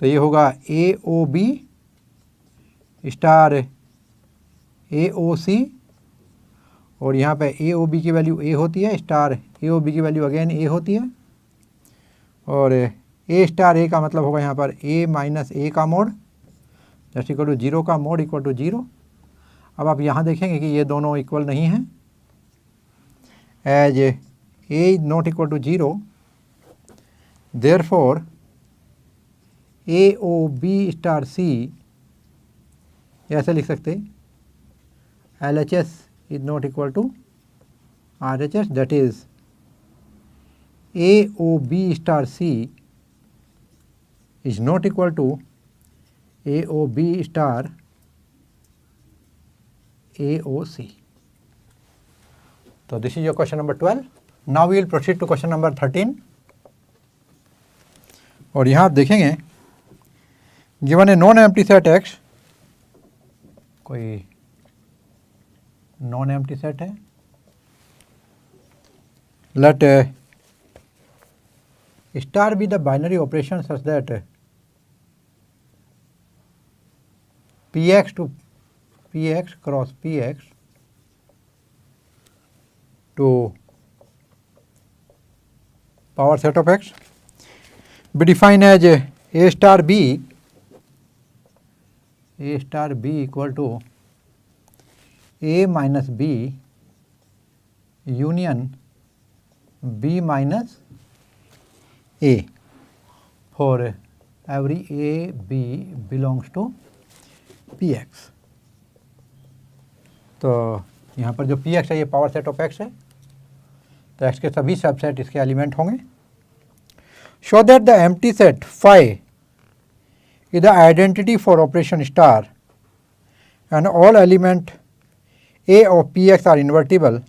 तो ये होगा AOB स्टार AOC, और यहाँ पे AOB की वैल्यू A होती है, स्टार AOB की वैल्यू अगेन A होती है, और A स्टार A का मतलब होगा यहाँ पर A माइनस A का मोड दैट्स इक्वल टू 0 का मोड इक्वल टू 0। अब आप यहाँ देखेंगे कि ये दोनों इक्वल नहीं हैं, as A is not equal to 0 therefore AOB star C ऐसे लिख सकते LHS is not equal to RHS, that is AOB star C is not equal to AOB star AOC. So this is your question number 12. Now we will proceed to question number 13. और यहाँ आप देखेंगे given a non-empty set X, कोई non-empty set है, let star be the binary operation such that Px to Px cross Px to power set of X be defined as A star B equal to A minus B union B minus A for every A, B belongs to Px. तो यहाँ पर जो Px है ये power set of X है, तो X के सभी सबसेट इसके एलिमेंट होंगे. Show that the empty set phi is the identity for operation star and all element A of Px are invertible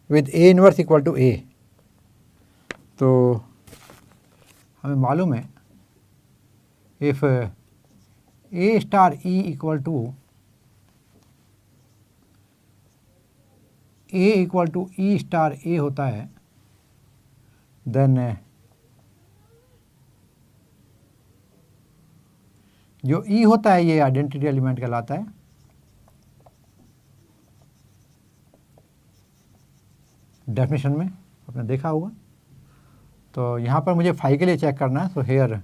with A inverse equal to A. तो हमें मालूम है if A star E equal to E star A होता है, then जो E होता है ये आइडेंटिटी एलिमेंट कहलाता है. डेफिनेशन में आपने देखा होगा. तो यहाँ पर मुझे फाई के लिए चेक करना है. So here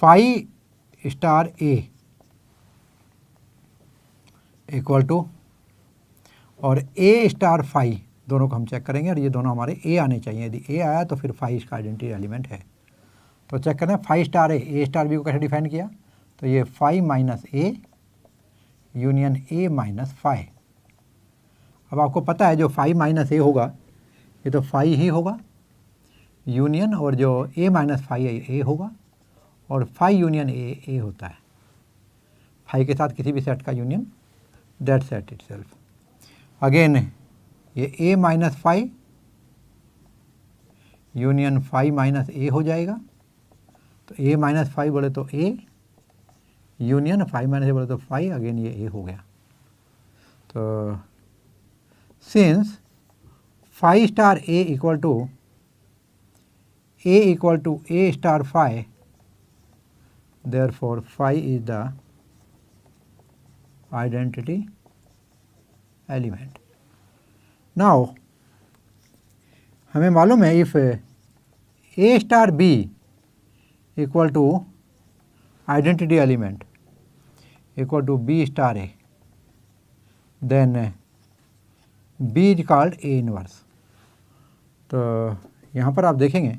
phi star A equal to और ए स्टार फाई दोनों को हम चेक करेंगे और ये दोनों हमारे ए आने चाहिए. यदि ए आया तो फिर फाई इसका आइडेंटिटी एलिमेंट है. तो चेक करना है phi star A star B को कैसे डिफाइन किया. तो ये phi minus A union A minus phi. अब आपको पता है जो फाई माइनस ए होगा ये तो फाई ही होगा यूनियन, और जो ए माइनस फाई है ए होगा, और फाई यूनियन ए होता है. फाई के साथ किसी भी सेट का union, that set itself. Again ये A minus phi union phi minus A हो जाएगा. तो ए माइनस फाई बोले तो A union phi minus A बोले तो फाई, अगेन ये ए हो गया. तो since phi star A equal to A star phi, therefore phi is the identity element. Now हमें मालूम है if A star B equal to identity element equal to B star A, then B is called A inverse. तो यहाँ पर आप देखेंगे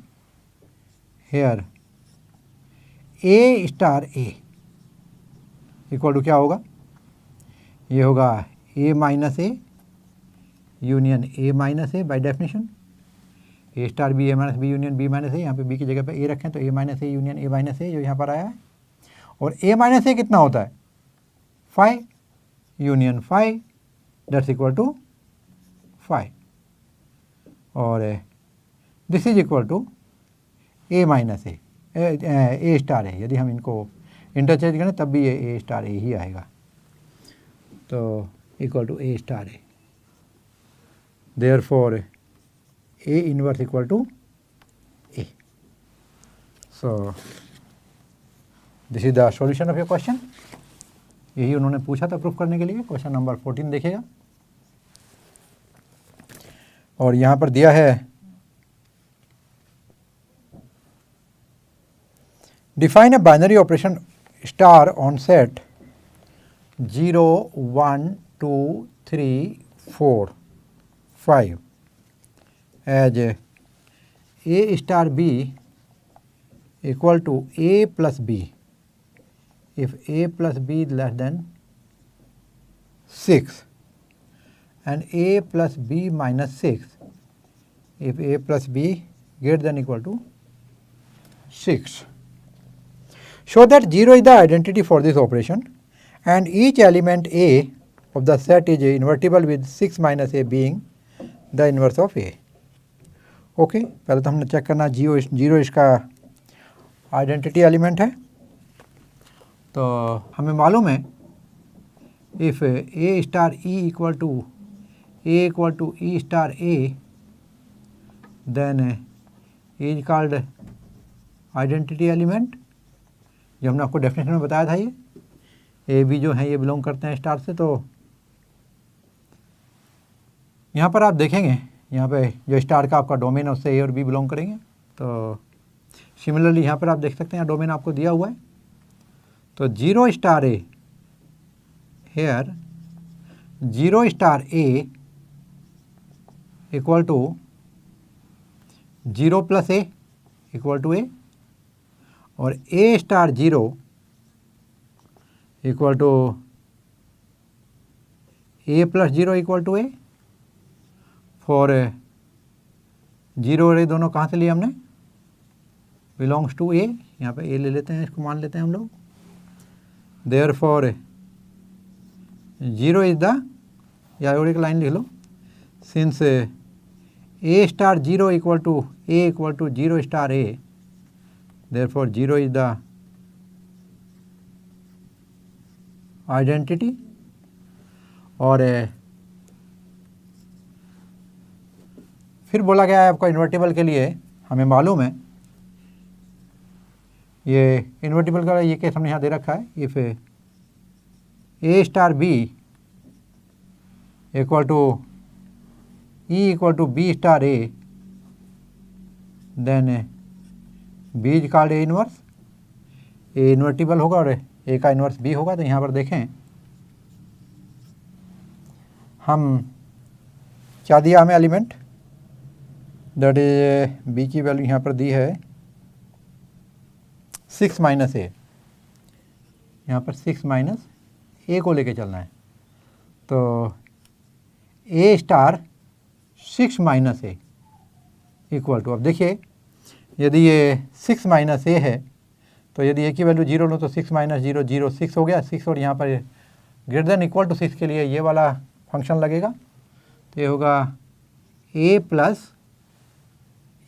here A star A equal to क्या होगा, ये होगा A minus A union A minus A by definition. A star B A minus B union B minus A, यहाँ पे बी की जगह पे ए रखें तो A minus A union A minus A जो यहाँ पर आया है. और ए माइनस ए कितना होता है, phi union phi, that's equal to phi. और this is equal to A minus A star है. यदि हम इनको इंटरचेंज करें तब भी ये ए स्टार ए ही आएगा. तो equal to A star A, therefore A inverse equal to A. So this is the solution of your question. यही उन्होंने पूछा था प्रूफ करने के लिए. क्वेश्चन नंबर 14 देखिएगा. और यहाँ पर दिया है define a binary operation star on set 0, 1, 2, 3, 4, 5 as A star B equal to A plus B if A plus B is less than 6 and A plus B minus 6 if A plus B greater than equal to 6. Show that 0 is the identity for this operation and each element A of the set is invertible with 6 minus A being the inverse of A. Okay पहले तो हमने check करना zero इसका identity element है। तो हमें मालूम है if A star E equal to E star A then is called identity element, जो हमने आपको डेफिनेशन में बताया था। ये ए बी जो है ये बिलोंग करते हैं स्टार से। तो यहाँ पर आप देखेंगे यहाँ पे जो स्टार का आपका डोमेन है उससे ए और बी बिलोंग करेंगे। तो सिमिलरली यहाँ पर आप देख सकते हैं डोमेन आपको दिया हुआ है। तो 0 star A here 0 star A equal to 0 plus A equal to A और A star 0 equal to A plus 0 equal to A. For 0 और ए दोनों कहाँ से लिए हमने, बिलोंग्स टू ए। यहाँ पे ए ले लेते हैं, इसको मान लेते हैं हम लोग। देयर फॉर 0 इज द, या और एक लाइन लिख लो, since A star 0 equal to 0 star A, therefore 0 is the identity. और फिर बोला गया है आपका इन्वर्टिबल के लिए हमें मालूम है, ये इन्वर्टिबल का ये केस हमने यहाँ दे रखा है। If A star B equal to E equal to B star A then B is called A inverse. A invertible होगा और ए का इनवर्स बी होगा। तो यहाँ पर देखें हम क्या दिया हमें एलिमेंट, दैट इज बी की वैल्यू यहाँ पर दी है 6 माइनस ए। यहाँ पर 6 माइनस ए को लेके चलना है। तो A star 6 minus A equal to, अब देखिए यदि ये 6 माइनस ए है तो यदि ए की वैल्यू 0 लो तो 6 माइनस 0 0 6 हो गया। 6 और यहाँ पर ग्रेटर देन इक्वल टू 6 के लिए ये वाला फंक्शन लगेगा। तो ये होगा ए प्लस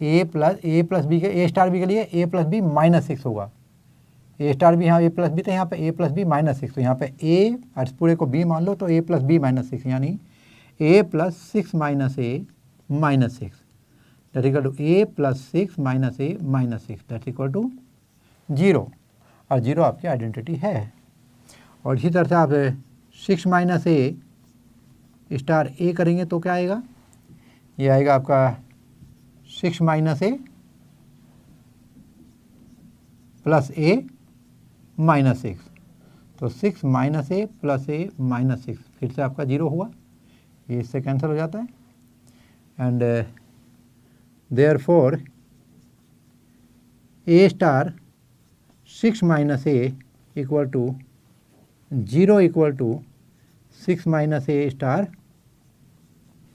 बी के, ए स्टार बी के लिए ए प्लस बी माइनस 6 होगा। ए स्टार बी यहाँ ए प्लस बी, तो यहाँ पे ए प्लस बी माइनस 6। तो यहाँ पे ए और इस पूरे को बी मान लो तो ए प्लस बी माइनस 6, यानी A plus 6 minus A minus 6 that equal to A plus 6 minus A minus 6 that equal to 0। और 0 आपकी आइडेंटिटी है। और इसी तरह से आप 6 माइनस ए स्टार ए करेंगे तो क्या आएगा, ये आएगा आपका 6 माइनस ए प्लस ए माइनस 6। तो 6 माइनस ए प्लस ए माइनस 6 फिर से आपका 0 हुआ, ये इससे कैंसिल हो जाता है। And therefore a star 6 minus A equal to 0 equal to 6 minus A star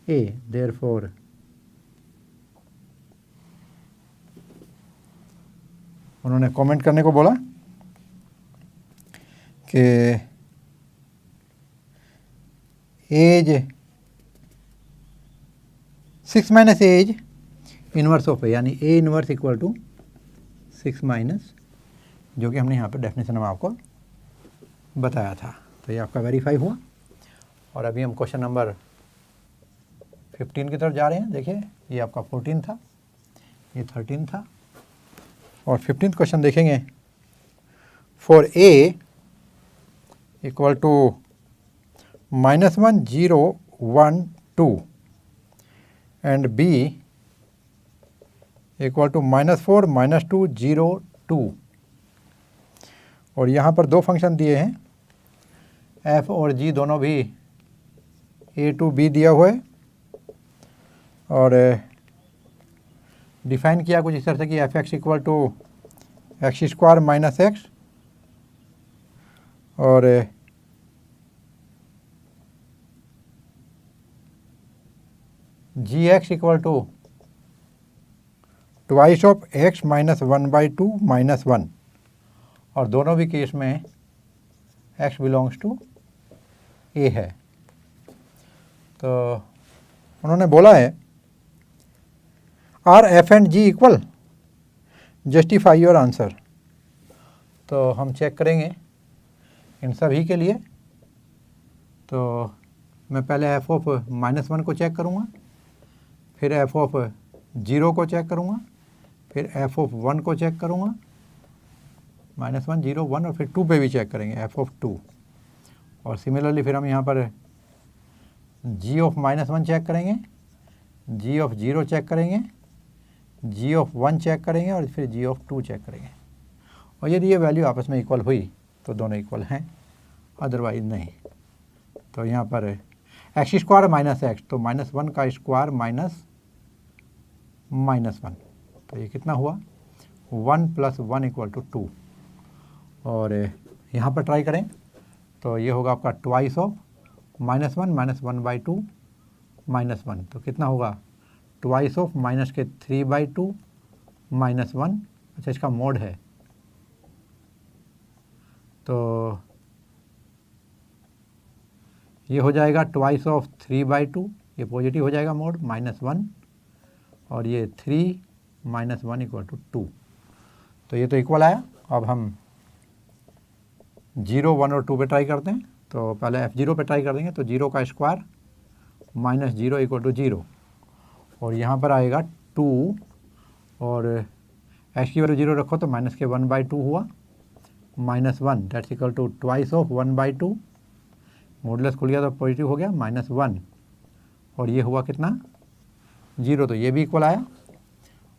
A. Therefore उन्होंने कमेंट करने को बोला कि as 6 minus as inverse of a, यानी a inverse equal to 6 minus, जो कि हमने यहाँ पर डेफिनेशन में आपको बताया था। तो ये आपका वेरीफाई हुआ। और अभी हम क्वेश्चन नंबर 15 की तरफ जा रहे हैं। देखिए ये आपका 14 था, ये 13 था और 15th क्वेश्चन देखेंगे। For A equal to -1 0 1 2 and B equal to -4 -2 0 2। और यहाँ पर दो फंक्शन दिए हैं, एफ और जी दोनों भी ए टू बी दिया हुआ है। और डिफाइन किया कुछ इस तरह से कि f x equal to x square minus x और g x equal to twice of x minus 1/2 minus 1, और दोनों भी केस में x बिलोंग्स टू a है। तो उन्होंने बोला है are f and g equal, justify your answer. तो हम चेक करेंगे इन सभी के लिए। तो मैं पहले एफ ऑफ -1 को चेक करूँगा, फिर एफ ऑफ 0 को चेक करूँगा, फिर एफ ऑफ 1 को चेक करूँगा, -1 0 1, और फिर 2 पे भी चेक करेंगे एफ ऑफ 2। और सिमिलरली फिर हम यहाँ पर जी ऑफ -1 चेक करेंगे, जी ऑफ 0 चेक करेंगे, जी ऑफ 1 चेक करेंगे, और फिर जी ऑफ 2 चेक करेंगे। और यदि ये वैल्यू आपस में इक्वल हुई तो दोनों इक्वल हैं, अदरवाइज नहीं। तो यहाँ पर एक्स स्क्वायर माइनस एक्स, तो -1 का स्क्वायर माइनस -1, तो ये कितना हुआ 1 + 1 = 2। और यहाँ पर ट्राई करें तो ये होगा आपका ट्वाइस ऑफ -1 -1/2 -1, तो कितना होगा ट्वाइस ऑफ माइनस के 3/2 -1। अच्छा, इसका मोड है तो ये हो जाएगा ट्वाइस ऑफ 3/2, ये पॉजिटिव हो जाएगा मोड -1, और ये 3 -1 = 2। तो ये तो इक्वल आया। अब हम 0 1 और 2 पे ट्राई करते हैं। तो पहले F0 पे ट्राई कर देंगे, तो 0 का स्क्वायर -0 = 0, और यहाँ पर आएगा 2, और x की वैल्यू 0 रखो तो माइनस के 1/2 हुआ, -1 that's equal to twice of 1/2, modulus खुल गया तो पॉजिटिव हो गया -1, और ये हुआ कितना 0, तो ये भी इक्वल आया।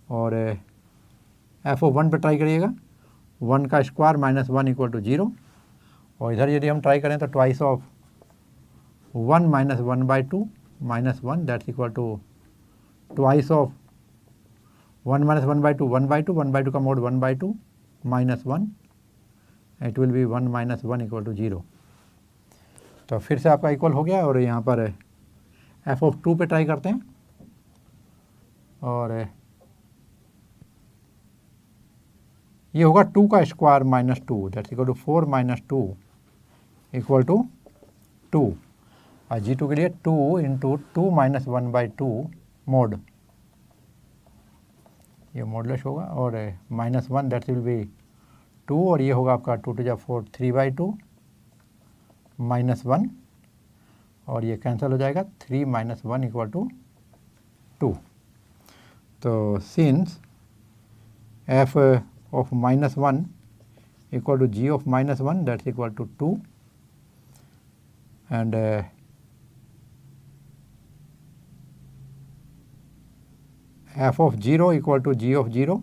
और एफ ऑफ 1 पर ट्राई करिएगा, 1 का स्क्वायर -1 = 0, और इधर यदि हम ट्राई करें तो twice of 1 -1/2 -1 that's equal to twice of 1 -1/2 1/2, 1/2 का मोड 1/2 -1, इट विल बी 1 -1 = 0। तो फिर से आपका इक्वल हो गया। और यहाँ पर एफ ऑफ 2 पे ट्राई करते हैं, और ये होगा 2 का स्क्वायर -2 दैट्स इक्वल टू 4 - 2 = 2, और G2 के लिए 2 × 2 - 1/2 मोड, ये मॉडुलस होगा, और -1 दैट विल बी 2, और ये होगा आपका 2 × 4 3/2 -1, और ये कैंसिल हो जाएगा 3 - 1 = 2। तो since f of -1 = g of -1 that's equal to 2, and f of 0 = g of 0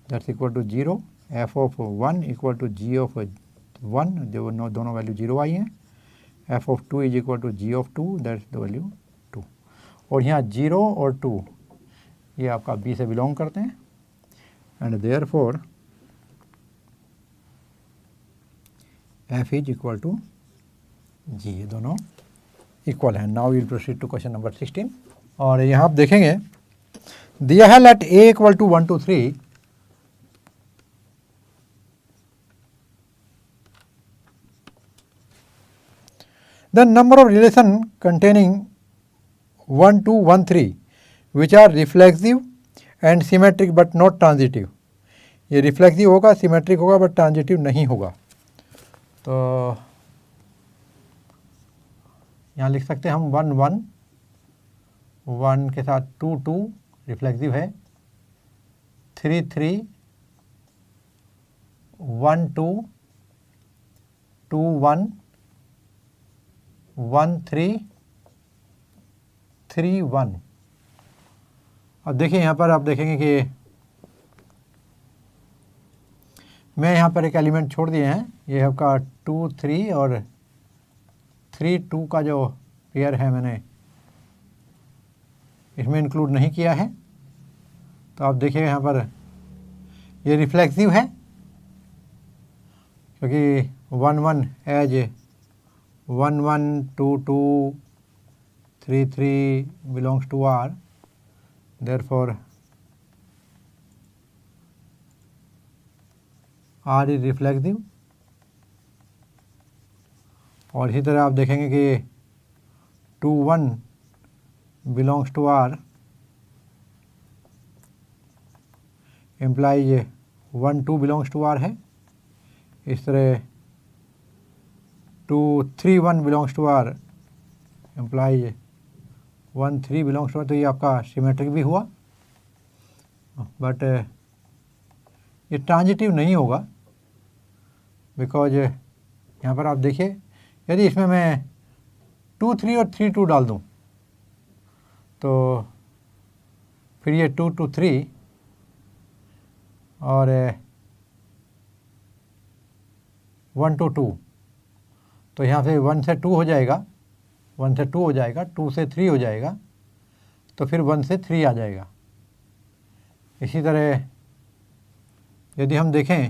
that's equal to 0, f of 1 = g of 1, जो दोनों वैल्यू 0 आई हैं, f of 2 = g of 2 that's the value 2। और यहाँ 0 और 2 ये आपका B से बिलोंग करते हैं, and therefore f is equal to g, ये दोनों इक्वल हैं। Now will proceed to question number 16। और यहाँ आप देखेंगे दिया है let a = 1 2 3, the number of relation containing 1 2 1 3 which are reflexive and symmetric but not transitive, ये रिफ्लेक्सिव होगा, सिमेट्रिक होगा, बट ट्रांजिटिव नहीं होगा। तो यहाँ लिख सकते हैं हम 1 1 1 के साथ 2 2 रिफ्लेक्सिव है, 3 3 1 2 2 1 1 3 3 1। अब देखिए यहाँ पर आप देखेंगे कि मैं यहाँ पर एक एलिमेंट छोड़ दिए हैं, ये आपका 2 3 और 3 2 का जो पेयर है मैंने इसमें इंक्लूड नहीं किया है। तो आप देखिए यहाँ पर ये रिफ्लेक्सिव है, क्योंकि 1 1 as 1 1 2 2 3 3 belongs to R, therefore R is reflexive, और इसी तरह आप देखेंगे कि 2 1 belongs to R implies 1 2 belongs to R है। इस तरह 2 3 1 belongs to R implies 1 3 belongs to R। तो ये आपका सिमेट्रिक भी हुआ, बट ये ट्रांजिटिव नहीं होगा, बिकॉज यहाँ पर आप देखिए यदि इसमें मैं 2 3 और 3 2 डाल दूँ तो फिर ये 2 2 3 और 1 2 2, तो यहाँ से 1 से 2 हो जाएगा, 1 से 2 हो जाएगा, 2 से 3 हो जाएगा, तो फिर 1 से 3 आ जाएगा। इसी तरह यदि हम देखें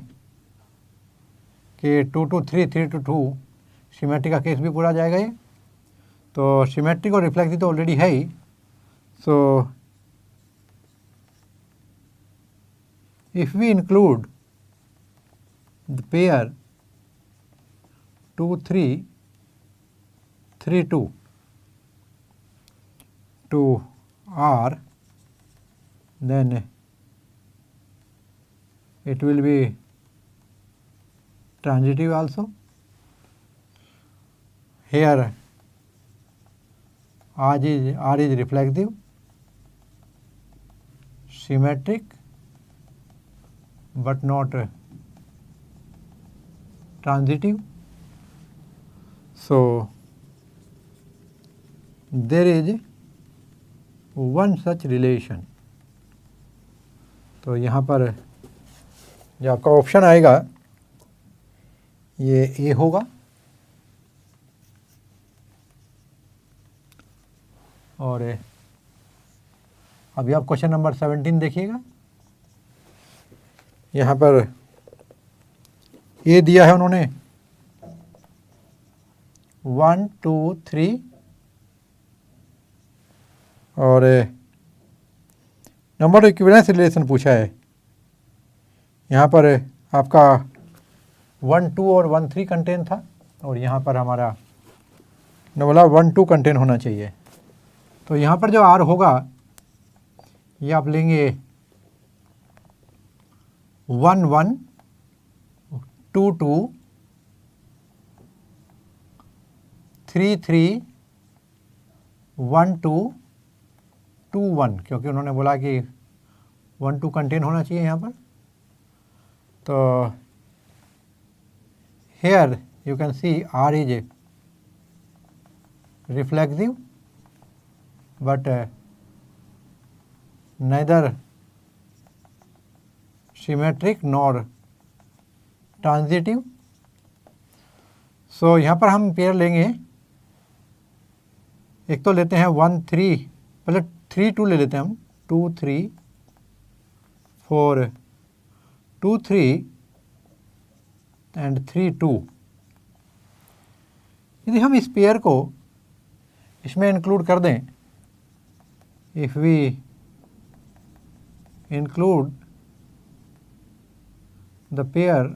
कि 2 2 3 3 2 2 सिमेट्रिक का केस भी पूरा जाएगा ये, तो सिमेट्रिक और रिफ्लेक्सिव तो ऑलरेडी है ही। सो if we include the pair 2 3 3 2 to R, then it will be transitive also. Here R is reflexive, symmetric, but not transitive. So there is one such relation. तो यहाँ पर जो आपका ऑप्शन आएगा ये ए होगा, और अभी आप क्वेश्चन नंबर 17 देखिएगा। यहाँ पर ए दिया है उन्होंने 1 2 3, और नंबर ऑफ इक्विवेलेंस रिलेशन पूछा है। यहाँ पर आपका 1 2 और 1 3 कंटेन था, और यहाँ पर हमारा बोला 1 2 कंटेन होना चाहिए। तो यहाँ पर जो R होगा ये आप लेंगे 1 1 2 2 3 3 1 2 2 1, क्योंकि उन्होंने बोला कि 1 2 कंटेन होना चाहिए यहाँ पर। तो here you can see R is reflexive, but neither symmetric nor transitive. So यहाँ पर हम पेयर लेंगे, एक तो लेते हैं 1 3, पहले 3 2 ले लेते हैं हम, 2 3 4 2 3 एंड 3 2। यदि हम इस पेयर को इसमें इंक्लूड कर दें, if we include the pair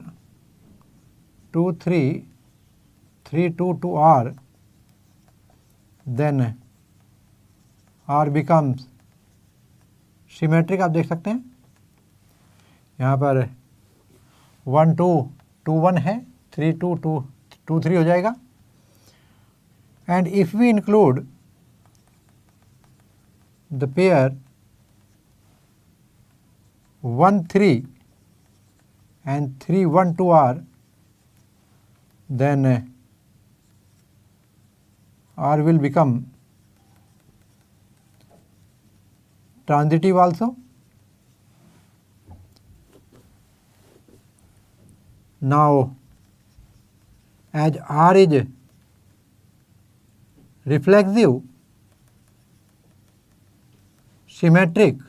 2 3 3 2 to R, then R becomes symmetric। आप देख सकते हैं यहाँ पर 1 2 2 1 है, 3 2 2 2 3 हो जाएगा। And if we include the pair 1 3 and 3 1 to R, then R will become transitive also. Now as R is reflexive, symmetric,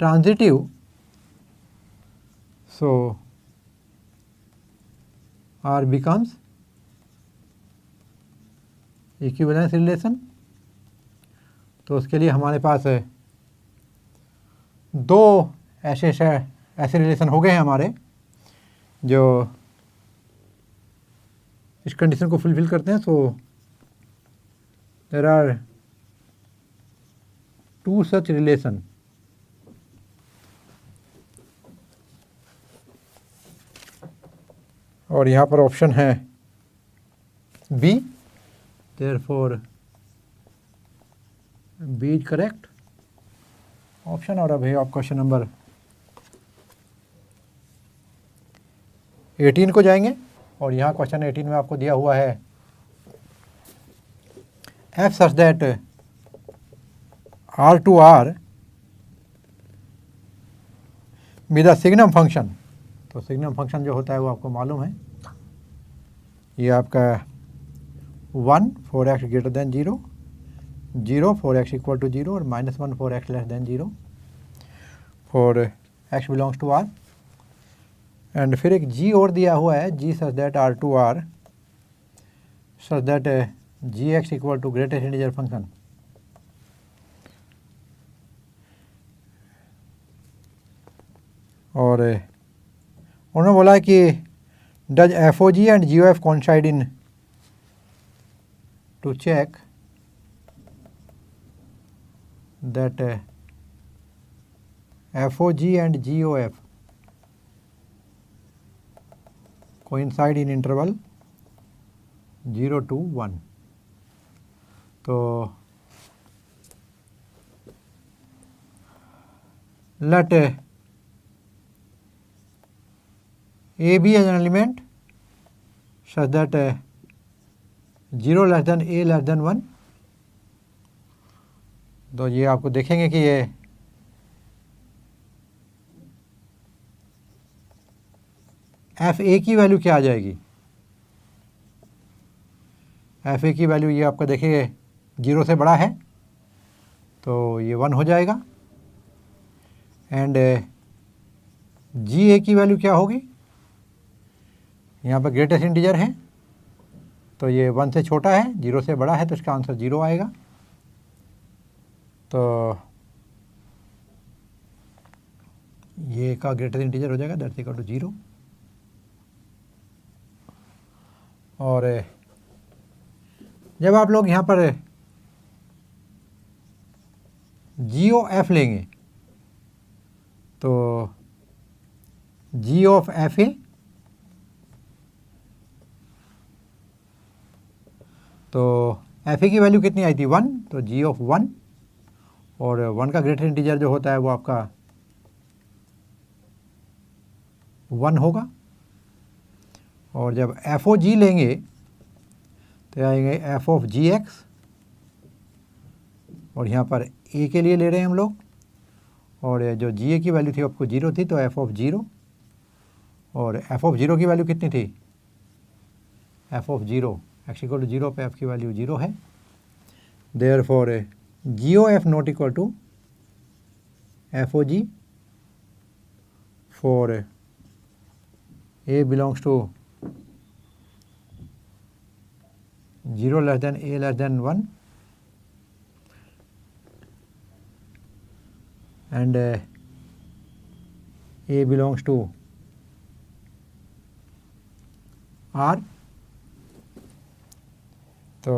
transitive, so R becomes equivalence relation. तो उसके लिए हमारे पास दो ऐसे रिलेशन हो गए हैं हमारे जो इस कंडीशन को फुलफिल करते हैं। So there are two such relation और यहाँ पर ऑप्शन है B, therefore B is correct option. और अभी आप क्वेश्चन नंबर 18 को जाएंगे और यहाँ क्वेश्चन 18 में आपको दिया हुआ है f such that R to R with the signum function. तो सिग्नम फंक्शन जो होता है वो आपको मालूम है, ये आपका 1 for x greater than 0, 0 for x equal to 0 और -1 for x less than 0 for x belongs to R। And फिर एक g और दिया हुआ है, g such that R to R such that g x equal to greatest integer function. और उन्होंने बोला कि does f o g and g o f coincide in to check that f o g and g o f coincide in interval 0 to 1। तो let A be an element such that 0 less than A less than 1। तो ये आपको देखेंगे कि ये F A की value क्या आ जाएगी। एफ ए की वैल्यू ये आपका देखिए 0 से बड़ा है तो ये 1 हो जाएगा। एंड जी ए की वैल्यू क्या होगी, यहाँ पर ग्रेटेस्ट इंटीजर है तो ये 1 से छोटा है, 0 से बड़ा है तो इसका आंसर 0 आएगा। तो ये का ग्रेटेस्ट इंटीजर हो जाएगा दैट्स इक्वल टू 0। और जब आप लोग यहाँ पर जी ओ एफ लेंगे तो जी ऑफ एफ ए, तो एफ ए की वैल्यू कितनी आई थी 1, तो जी ऑफ 1 और 1 का ग्रेटर इंटीजर जो होता है वो आपका 1 होगा। और जब एफ ओ जी लेंगे तो आएंगे एफ ऑफ जी एक्स और यहाँ पर ए के लिए ले रहे हैं हम लोग और जो जी ए की वैल्यू थी आपको 0 थी तो एफ ऑफ 0 और एफ ऑफ 0 की वैल्यू कितनी थी, f of 0 x equal to 0 पे एफ की वैल्यू 0 है। Therefore g o f not equal to f o g for a belongs to 0 less than a less than 1 and a belongs to R। तो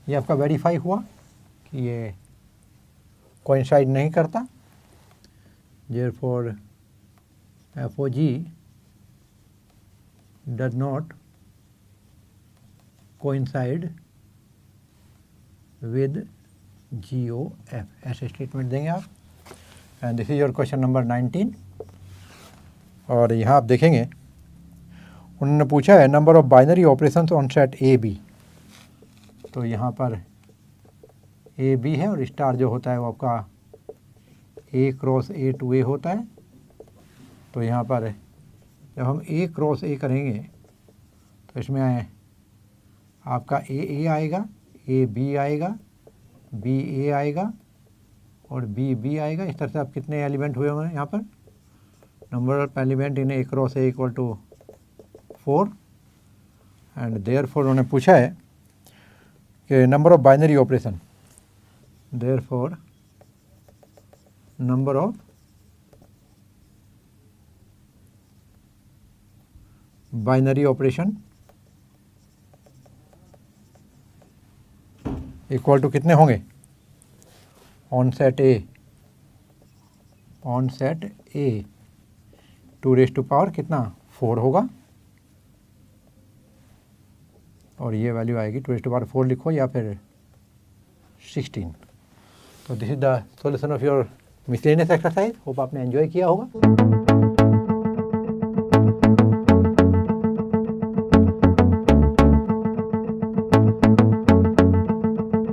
ये आपका verify हुआ कि ये coincide नहीं करता। Therefore f o g does not coincide with GOF, ऐसे statement देंगे आप। And this is your question number 19। और यहाँ आप देखेंगे उन्होंने पूछा है number of binary operations on set A B. तो यहाँ पर ए बी है और स्टार जो होता है वो आपका ए क्रॉस ए टू ए होता है। तो यहाँ पर जब हम ए क्रॉस ए करेंगे तो इसमें आपका ए आएगा, ए बी आएगा, बी ए आएगा और बी बी आएगा। इस तरह से आप कितने एलिमेंट हुए होंगे यहाँ पर, number of element in A cross A equal to 4। And therefore उन्होंने पूछा है कि number of binary operation therefore number of binary operation equal to कितने होंगे, on set A two raise to power कितना 4 होगा और ये वैल्यू आएगी टू रेज टू पावर 4 लिखो या फिर 16। तो this is the solution of your miscellaneous exercise. Hope आपने एंजॉय किया होगा।